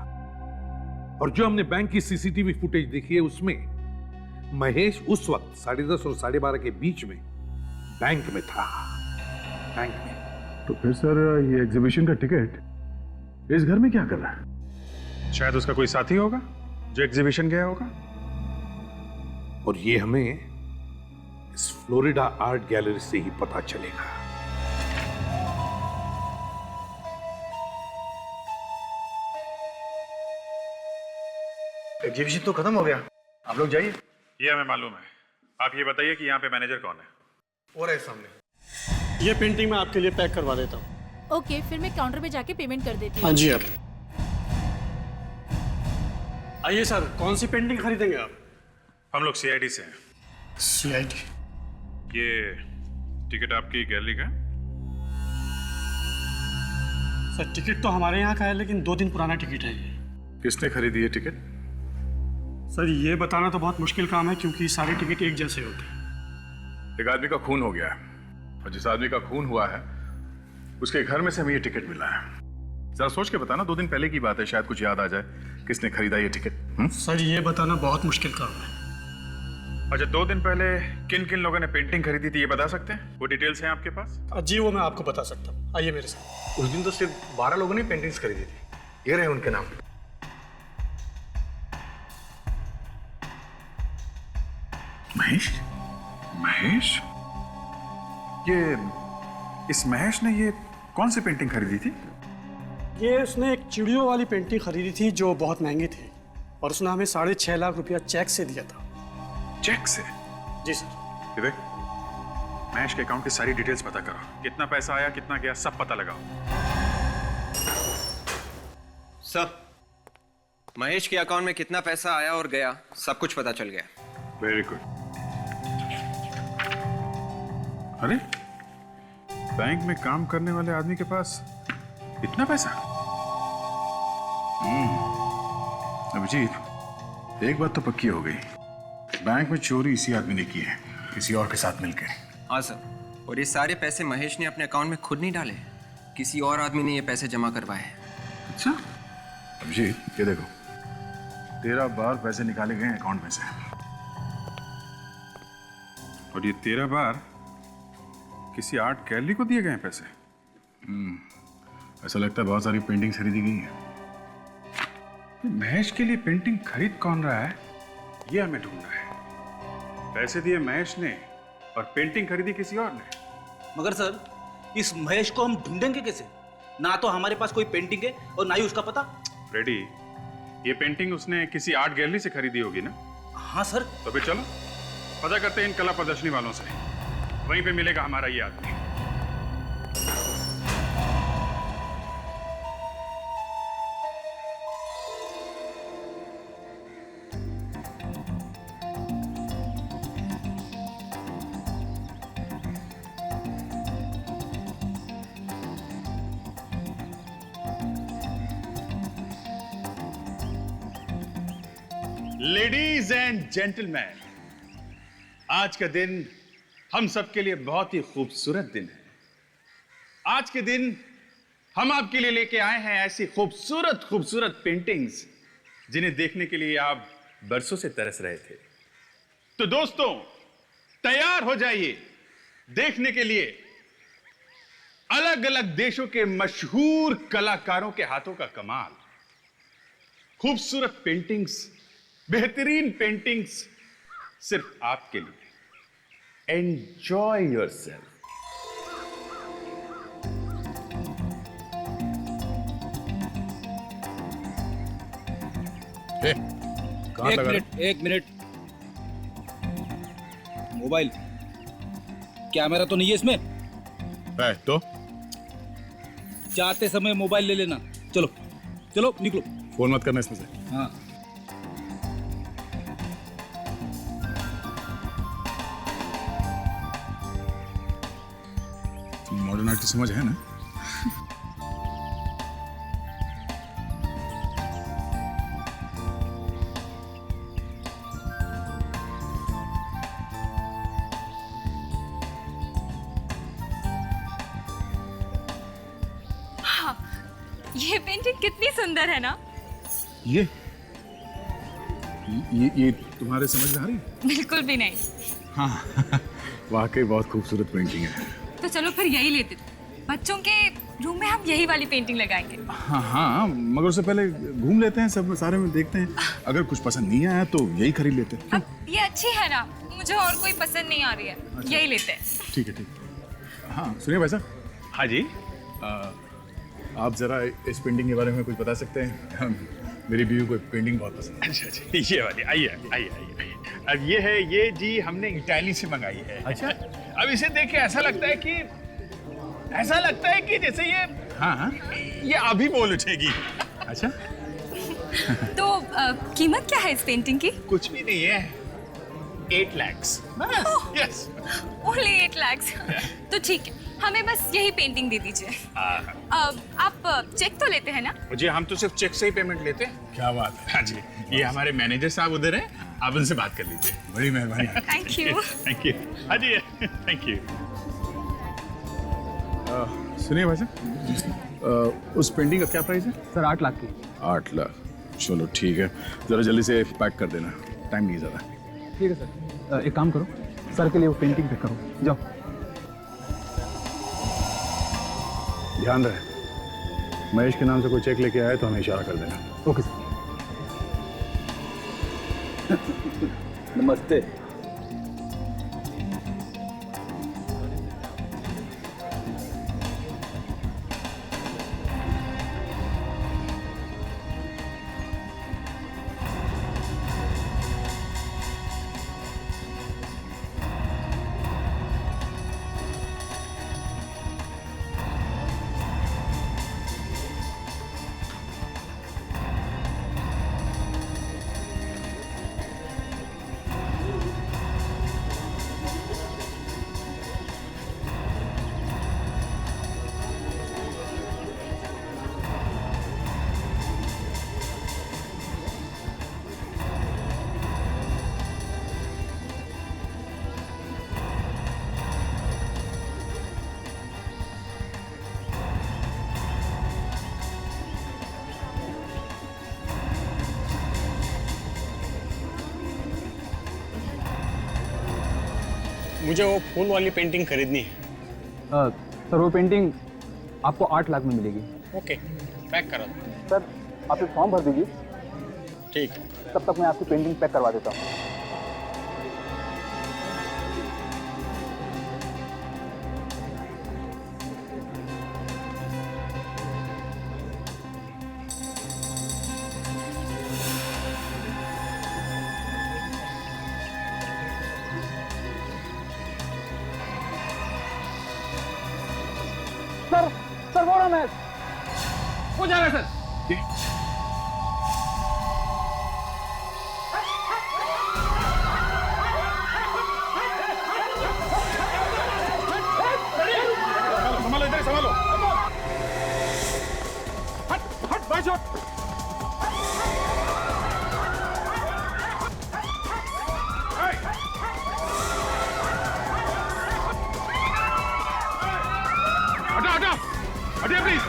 Speaker 4: और जो हमने बैंक की सीसीटीवी फुटेज देखी है उसमें महेश उस वक्त 10:30 और 12:30 के बीच में बैंक में था। बैंक में।
Speaker 5: तो फिर सर ये एग्जीबिशन का टिकट इस घर में क्या कर रहा है? शायद उसका कोई साथी होगा जो एग्जीबिशन गया होगा।
Speaker 4: और ये हमें इस फ्लोरिडा आर्ट गैलरी से ही पता चलेगा।
Speaker 5: एग्जीबिशन तो खत्म हो गया, आप लोग जाइए। ये हमें मालूम है। आप ये बताइए कि यहाँ पे मैनेजर कौन है?
Speaker 14: और है सामने। ये पेंटिंग मैं आपके लिए पैक करवा देता हूँ।
Speaker 21: ओके, फिर मैं काउंटर पे जाके पेमेंट कर देती हूँ।
Speaker 14: हाँ जी आप आइए सर, कौन सी पेंटिंग खरीदेंगे आप?
Speaker 5: हम लोग सीआईडी से हैं।
Speaker 14: सीआईडी?
Speaker 5: ये टिकट आपकी गैलरी का है?
Speaker 14: सर टिकट तो हमारे यहाँ का है लेकिन 2 दिन पुराना टिकट है ये।
Speaker 5: किसने खरीदी ये टिकट?
Speaker 14: सर ये बताना तो बहुत मुश्किल काम है क्योंकि सारे टिकट एक जैसे होते हैं।
Speaker 13: एक आदमी का खून हो गया है और जिस आदमी का खून हुआ है उसके घर में से हमें ये टिकट मिला है। जरा सोच के बताना, 2 दिन पहले की बात है, शायद कुछ याद आ जाए किसने खरीदा ये टिकट।
Speaker 14: सर ये बताना बहुत मुश्किल काम है।
Speaker 5: अच्छा, 2 दिन पहले किन किन लोगों ने पेंटिंग खरीदी थी ये बता सकते हैं? वो डिटेल्स हैं आपके पास?
Speaker 6: जी वो मैं आपको बता सकता हूँ, आइए मेरे साथ।
Speaker 18: उस दिन तो सिर्फ 12 लोगों ने पेंटिंग्स खरीदी थी। ये रहे उनके नाम।
Speaker 5: महेश? महेश? इस महेश ने ये कौन सी पेंटिंग खरीदी थी?
Speaker 6: ये उसने एक चिड़ियों वाली पेंटिंग खरीदी थी जो बहुत महंगी थी, और उसने हमें 6.5 लाख रुपया चेक से दिया था।
Speaker 5: चेक से?
Speaker 6: जी सर।
Speaker 5: ये देख, महेश के अकाउंट की सारी डिटेल्स पता करो। कितना पैसा आया, कितना गया, सब पता लगाओ।
Speaker 8: सर, महेश के अकाउंट में कितना पैसा आया और गया सब कुछ पता चल गया।
Speaker 5: Very good. अरे, बैंक में काम करने वाले आदमी के पास इतना पैसा? अभिजीत, एक बात तो पक्की हो गई, बैंक में चोरी इसी आदमी ने की है, किसी और के साथ मिलकर।
Speaker 8: हाँ सर, और ये सारे पैसे महेश ने अपने अकाउंट में खुद नहीं डाले, किसी और आदमी ने ये पैसे जमा करवाए हैं।
Speaker 5: अच्छा अभिजीत, ये देखो, 13 बार पैसे निकाले गए अकाउंट में से, और ये 13 बार किसी आर्ट गैलरी को दिए गए हैं पैसे। ऐसा लगता है बहुत सारी पेंटिंग खरीदी गई है। महेश के लिए पेंटिंग खरीद कौन रहा है, ये हमें ढूंढना है। पैसे दिए महेश ने और पेंटिंग खरीदी किसी और ने।
Speaker 12: मगर सर, इस महेश को हम ढूंढेंगे कैसे? ना तो हमारे पास कोई पेंटिंग है और ना ही उसका पता।
Speaker 5: रेडी, ये पेंटिंग उसने किसी आर्ट गैलरी से खरीदी होगी ना?
Speaker 12: हाँ सर।
Speaker 5: तो फिर चलो पता करते हैं इन कला प्रदर्शनी वालों से, वहीं पे मिलेगा हमारा ये आदमी।
Speaker 22: लेडीज एंड जेंटलमैन, आज का दिन हम सबके लिए बहुत ही खूबसूरत दिन है। आज के दिन हम आपके लिए लेके आए हैं ऐसी खूबसूरत खूबसूरत पेंटिंग्स जिन्हें देखने के लिए आप बरसों से तरस रहे थे। तो दोस्तों, तैयार हो जाइए देखने के लिए अलग अलग देशों के मशहूर कलाकारों के हाथों का कमाल। खूबसूरत पेंटिंग्स, बेहतरीन पेंटिंग्स सिर्फ आपके लिए। Enjoy yourself.
Speaker 12: एक मिनट। मोबाइल कैमरा तो नहीं है इसमें?
Speaker 22: है तो
Speaker 12: जाते समय मोबाइल ले लेना। चलो चलो निकलो।
Speaker 22: फोन मत करना इसमें से।
Speaker 12: हाँ।
Speaker 22: मॉडर्न आर्ट की समझ है ना?
Speaker 16: हाँ, ये पेंटिंग कितनी सुंदर है ना?
Speaker 22: ये तुम्हारे समझ में आ रही है?
Speaker 16: बिल्कुल भी नहीं।
Speaker 22: हाँ वाकई बहुत खूबसूरत पेंटिंग है।
Speaker 16: तो चलो फिर यही लेते। बच्चों के रूम में हम यही वाली पेंटिंग लगाएंगे।
Speaker 22: हाँ हाँ, मगर उससे पहले घूम लेते हैं, सब सारे में देखते हैं। अगर कुछ पसंद नहीं आया तो यही खरीद लेते हैं।
Speaker 16: अब ये अच्छी है ना, मुझे और कोई पसंद नहीं आ रही है।
Speaker 22: अच्छा।
Speaker 16: यही लेते हैं।
Speaker 22: ठीक है ठीक है। हाँ सुनिए भाई साहब।
Speaker 5: हाँ जी।
Speaker 22: आप जरा इस पेंटिंग के बारे में कुछ बता सकते हैं? मेरी बीवी को पेंटिंग बहुत पसंद है।
Speaker 5: अच्छा, ये वाली। आइए आइए आइए। अब ये है, ये जी हमने इटाली से मंगाई है।
Speaker 22: अच्छा।
Speaker 5: अब इसे देख के ऐसा लगता है कि जैसे ये, हाँ ये अभी बोल उठेगी।
Speaker 22: अच्छा।
Speaker 16: तो कीमत क्या है इस पेंटिंग की?
Speaker 5: कुछ भी नहीं है, 8 लाख। Yes,
Speaker 16: only 8 lakh. तो ठीक है, हमें बस यही पेंटिंग दे दीजिए। आप चेक तो लेते हैं ना?
Speaker 5: जी हम तो सिर्फ चेक से ही पेमेंट लेते हैं।
Speaker 22: क्या बात है।
Speaker 5: हाँ जी, ये हमारे मैनेजर साहब उधर हैं, आप उनसे बात कर लीजिए।
Speaker 22: बड़ी मेहरबानी।
Speaker 16: Thank you.
Speaker 5: Thank you. हाँ जी थैंक यू।
Speaker 22: सुनिए भाई साहब, उस पेंटिंग का क्या प्राइस है?
Speaker 12: सर 8 लाख की।
Speaker 22: 8 लाख, चलो ठीक है, जरा जल्दी से पैक कर देना, टाइम नहीं ज़्यादा।
Speaker 12: ठीक है सर। एक काम करो, सर के लिए वो पेंटिंग पैक करो, जाओ।
Speaker 13: ध्यान रहे, महेश के नाम से कोई चेक लेके आए तो हमें इशारा कर देना।
Speaker 12: Okay sir.
Speaker 1: नमस्ते।
Speaker 19: मुझे वो फूल वाली पेंटिंग खरीदनी है।
Speaker 12: सर वो पेंटिंग आपको 8 लाख में मिलेगी।
Speaker 19: ओके, पैक करा दो।
Speaker 12: सर आप एक फॉर्म भर दीजिए,
Speaker 19: ठीक है।
Speaker 12: तब तक मैं आपकी पेंटिंग पैक करवा देता हूँ।
Speaker 19: सर वो रहा मैच, हो जा रहा है सर।
Speaker 22: संभालो, इधर संभालो। हट हट, बाई शॉट। हटा हटा, हटिए प्लीज।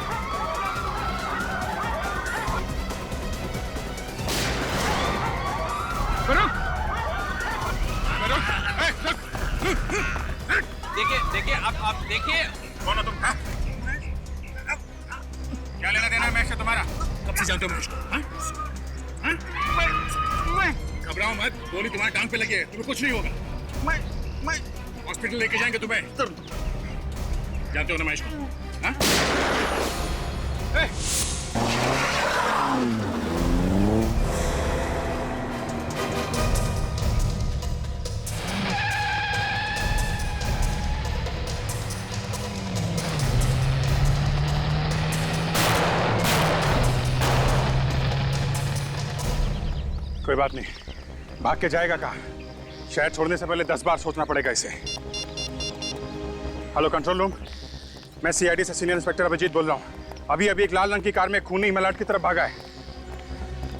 Speaker 19: देखिए देखिए, आप देखिए।
Speaker 22: कौन हो तुम? हाँ? क्या लेना देना है मैच से तुम्हारा? कब से जानते हो मुझको? घबराओ मत, गोली तुम्हारी टांग पे लगी है, तुम्हें कुछ नहीं होगा। मैं हॉस्पिटल लेके जाएंगे तुम्हें। जानते हो ना महेश को? हाँ? कोई बात नहीं, भाग के जाएगा कहाँ? शहर छोड़ने से पहले 10 बार सोचना पड़ेगा इसे। हेलो कंट्रोल रूम, मैं सीआईडी से सीनियर इंस्पेक्टर अभिजीत बोल रहा हूँ। अभी एक लाल रंग की कार में खूनी मलाट की तरफ भागा है।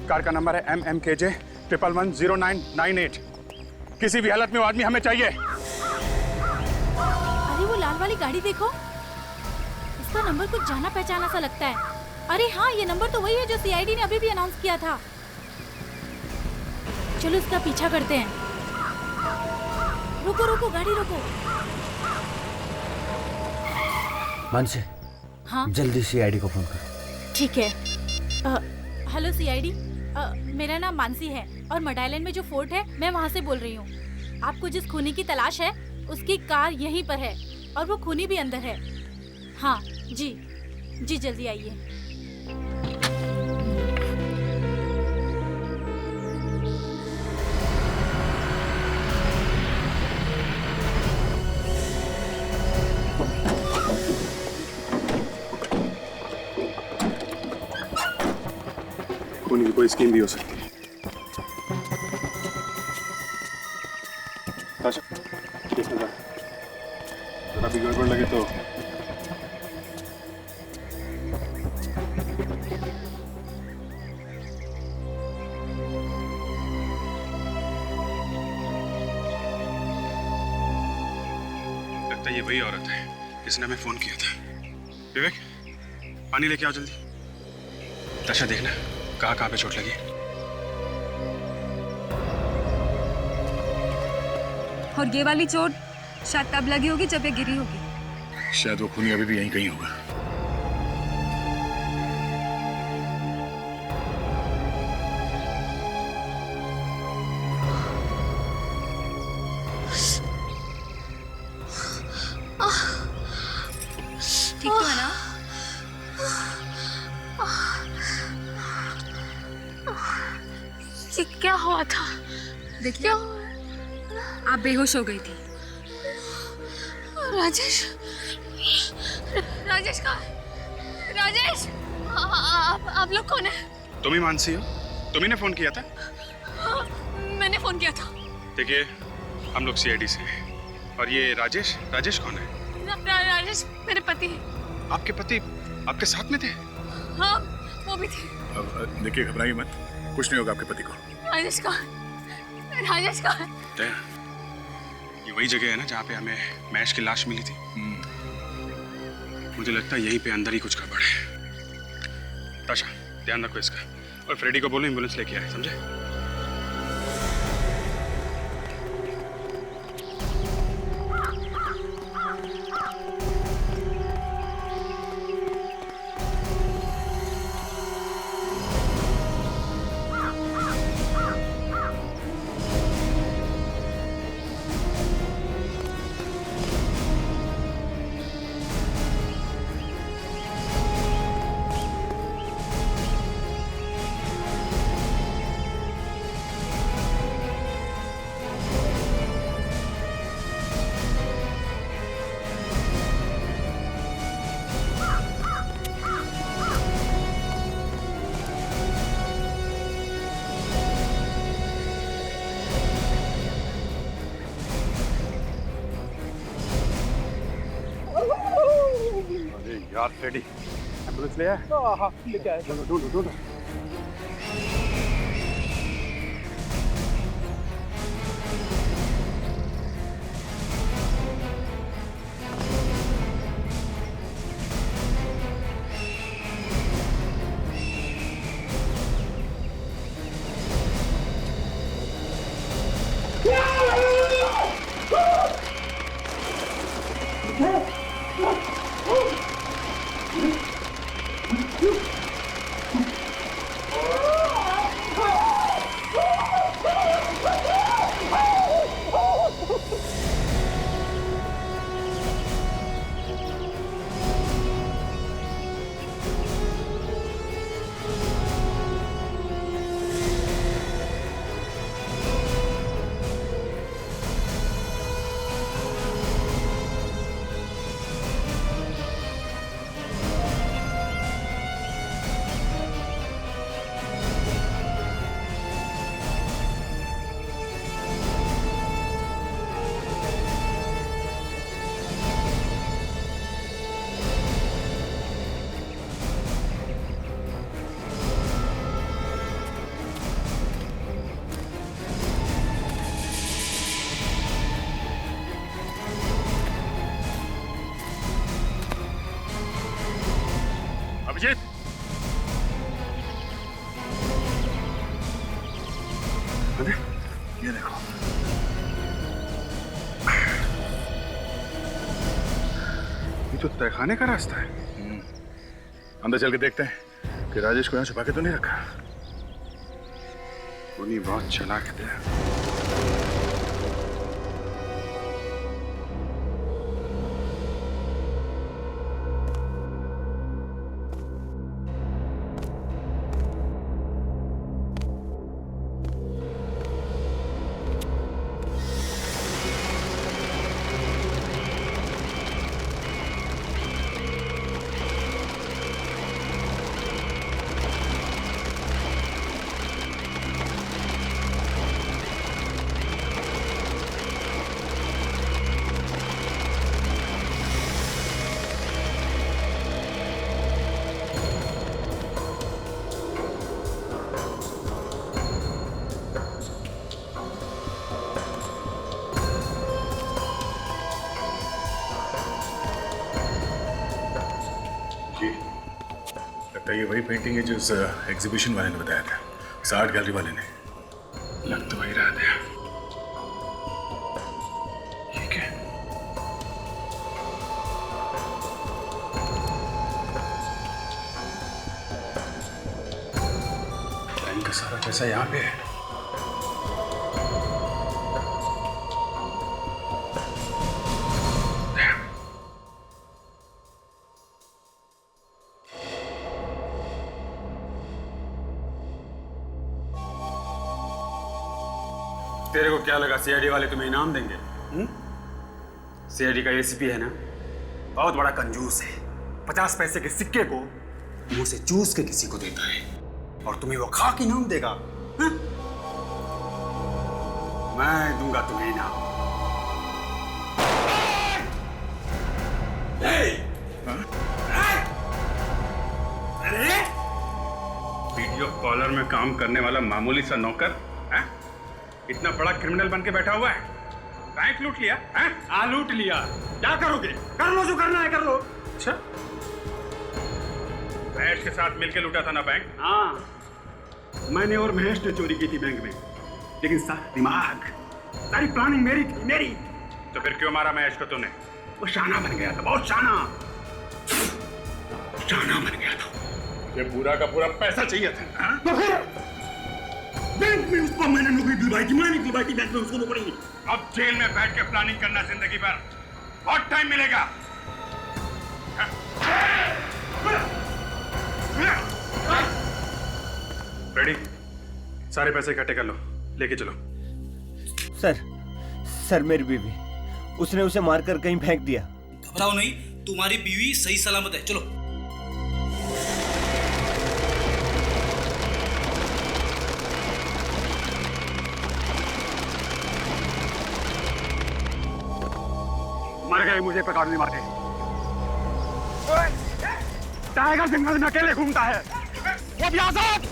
Speaker 22: कार का नंबर है MMKJ 110998। किसी भी हालत में वो आदमी हमें चाहिए।
Speaker 21: अरे वो लाल वाली गाड़ी देखो, इसका नंबर कुछ जाना पहचाना सा लगता है। अरे हाँ, ये नंबर तो वही है जो सीआईडी ने अभी भी अनाउंस किया था। चलो इसका पीछा करते हैं। रुको रुको, गाड़ी रुको।
Speaker 3: मानसी,
Speaker 21: हाँ
Speaker 3: जल्दी सीआईडी को फोन कर।
Speaker 21: ठीक है। हेलो सीआईडी, मेरा नाम मानसी है और मडाइलैंड में जो फोर्ट है मैं वहाँ से बोल रही हूँ। आपको जिस खूनी की तलाश है उसकी कार यहीं पर है और वो खूनी भी अंदर है। हाँ जी जी, जल्दी आइए।
Speaker 22: खूनी की कोई स्कीम भी हो सकती है। ताशा, देखना जरा, जरा भी गड़बड़ लगे तो लगता है ये वही औरत है जिसने हमें फोन किया था। विवेक, पानी लेके आओ जल्दी। ताशा, देखना कहाँ कहाँ पे चोट लगी।
Speaker 16: और ये वाली चोट शायद तब लगी होगी जब ये गिरी होगी।
Speaker 17: शायद वो खूनी अभी भी यहीं कहीं होगा।
Speaker 16: ठीक तो है ना?
Speaker 21: ये क्या हुआ था?
Speaker 16: देखिए आप बेहोश हो गई थी।
Speaker 21: राजेश, राजेश कहाँ है? राजेश, आप लोग कौन है?
Speaker 5: तुम ही मानसी हो? तुम्ही ने फोन किया था?
Speaker 21: हाँ, मैंने फोन किया था।
Speaker 5: देखिए हम लोग सीआईडी से हैं। और ये राजेश, राजेश कौन है?
Speaker 21: राजेश मेरे पति हैं।
Speaker 5: आपके पति आपके साथ में थे?
Speaker 21: हाँ, वो भी थे।
Speaker 17: अब देखिए, घबराइए मत, कुछ नहीं होगा आपके पति को।
Speaker 21: राजेश कहाँ है? राजेश कहाँ है?
Speaker 5: दया, ये वही जगह है ना जहाँ पे हमें मैश की लाश मिली थी। मुझे लगता है यहीं पे अंदर ही कुछ गड़बड़ है। ताशा, ध्यान रखो इसका, और फ्रेडी को बोलो एम्बुलेंस लेके आए, समझे? यार फ्रेडी, एम्बुलेंस ले आए?
Speaker 9: हाँ, लेके आए। ढूंढो।
Speaker 5: अभिजीत,
Speaker 17: अरे ये देखो,
Speaker 5: ये तो तहखाने का रास्ता है।
Speaker 17: अंदर चल के देखते हैं कि राजेश को यहाँ छुपा के तो नहीं रखा।
Speaker 5: उन्हीं बहुत चालाक है।
Speaker 17: लगता है ये वही पेंटिंग है जो उस एग्जीबिशन वाले ने बताया था, उस आर्ट गैलरी वाले ने।
Speaker 5: लग तो वही रहा था। तो सारा पैसा यहाँ पे है।
Speaker 19: तेरे को क्या लगा सीआईडी वाले तुम्हें इनाम देंगे? सीआईडी का एसीपी है ना, बहुत बड़ा कंजूस है। 50 पैसे के सिक्के को मुंह से चूस के किसी को देता है और तुम्हें वो खा के इनाम देगा। हा? मैं दूंगा तुम्हें इनाम।
Speaker 5: वीडियो कॉलर में काम करने वाला मामूली सा नौकर है? इतना बड़ा क्रिमिनल बन के बैठा हुआ है। बैंक लूट लिया है?
Speaker 19: हाँ लूट लिया। क्या करोगे? कर लो जो करना है कर लो।
Speaker 5: अच्छा, महेश के साथ मिलकर लूटा था ना बैंक?
Speaker 19: हाँ, मैंने और महेश ने चोरी की थी बैंक में, लेकिन सारा दिमाग, सारी प्लानिंग मेरी थी, मेरी।
Speaker 5: तो फिर क्यों मारा महेश को तूने?
Speaker 19: वो शाना बन गया था, बहुत शाना बन गया था।
Speaker 5: मुझे पूरा का पूरा पैसा चाहिए था। हाँ?
Speaker 19: तो फिर बैंक में उसको मैंने नौकरी दिलवाई थी, मैंने दिलवाई थी बैंक में उसको नौकरी।
Speaker 5: अब जेल में बैठ के प्लानिंग करना जिंदगी भर, बहुत टाइम मिलेगा। रेडी? सारे पैसे इकट्ठे कर लो, लेके चलो।
Speaker 20: सर मेरी बीवी, उसने उसे मारकर कहीं फेंक दिया।
Speaker 12: घबराओ नहीं, तुम्हारी बीवी सही सलामत है। चलो।
Speaker 19: मर गए, मुझे पकड़ नहीं मारे। टाइगर जंगल में अकेले घूमता है, वो भी आजाद।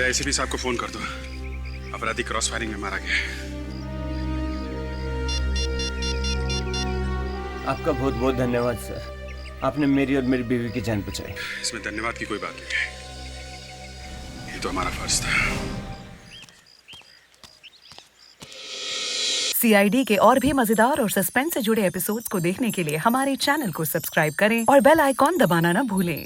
Speaker 5: एसीपी साहब को फोन कर दो, अपराधी क्रॉस फायरिंग में मारा गया है।
Speaker 20: आपका बहुत बहुत धन्यवाद सर, आपने मेरी और मेरी बीवी की जान बचाई।
Speaker 5: इसमें धन्यवाद की कोई बात नहीं है, ये तो हमारा फर्ज था।
Speaker 7: सीआईडी के और भी मजेदार और सस्पेंस से जुड़े एपिसोड्स को देखने के लिए हमारे चैनल को सब्सक्राइब करें और बेल आइकॉन दबाना ना भूलें।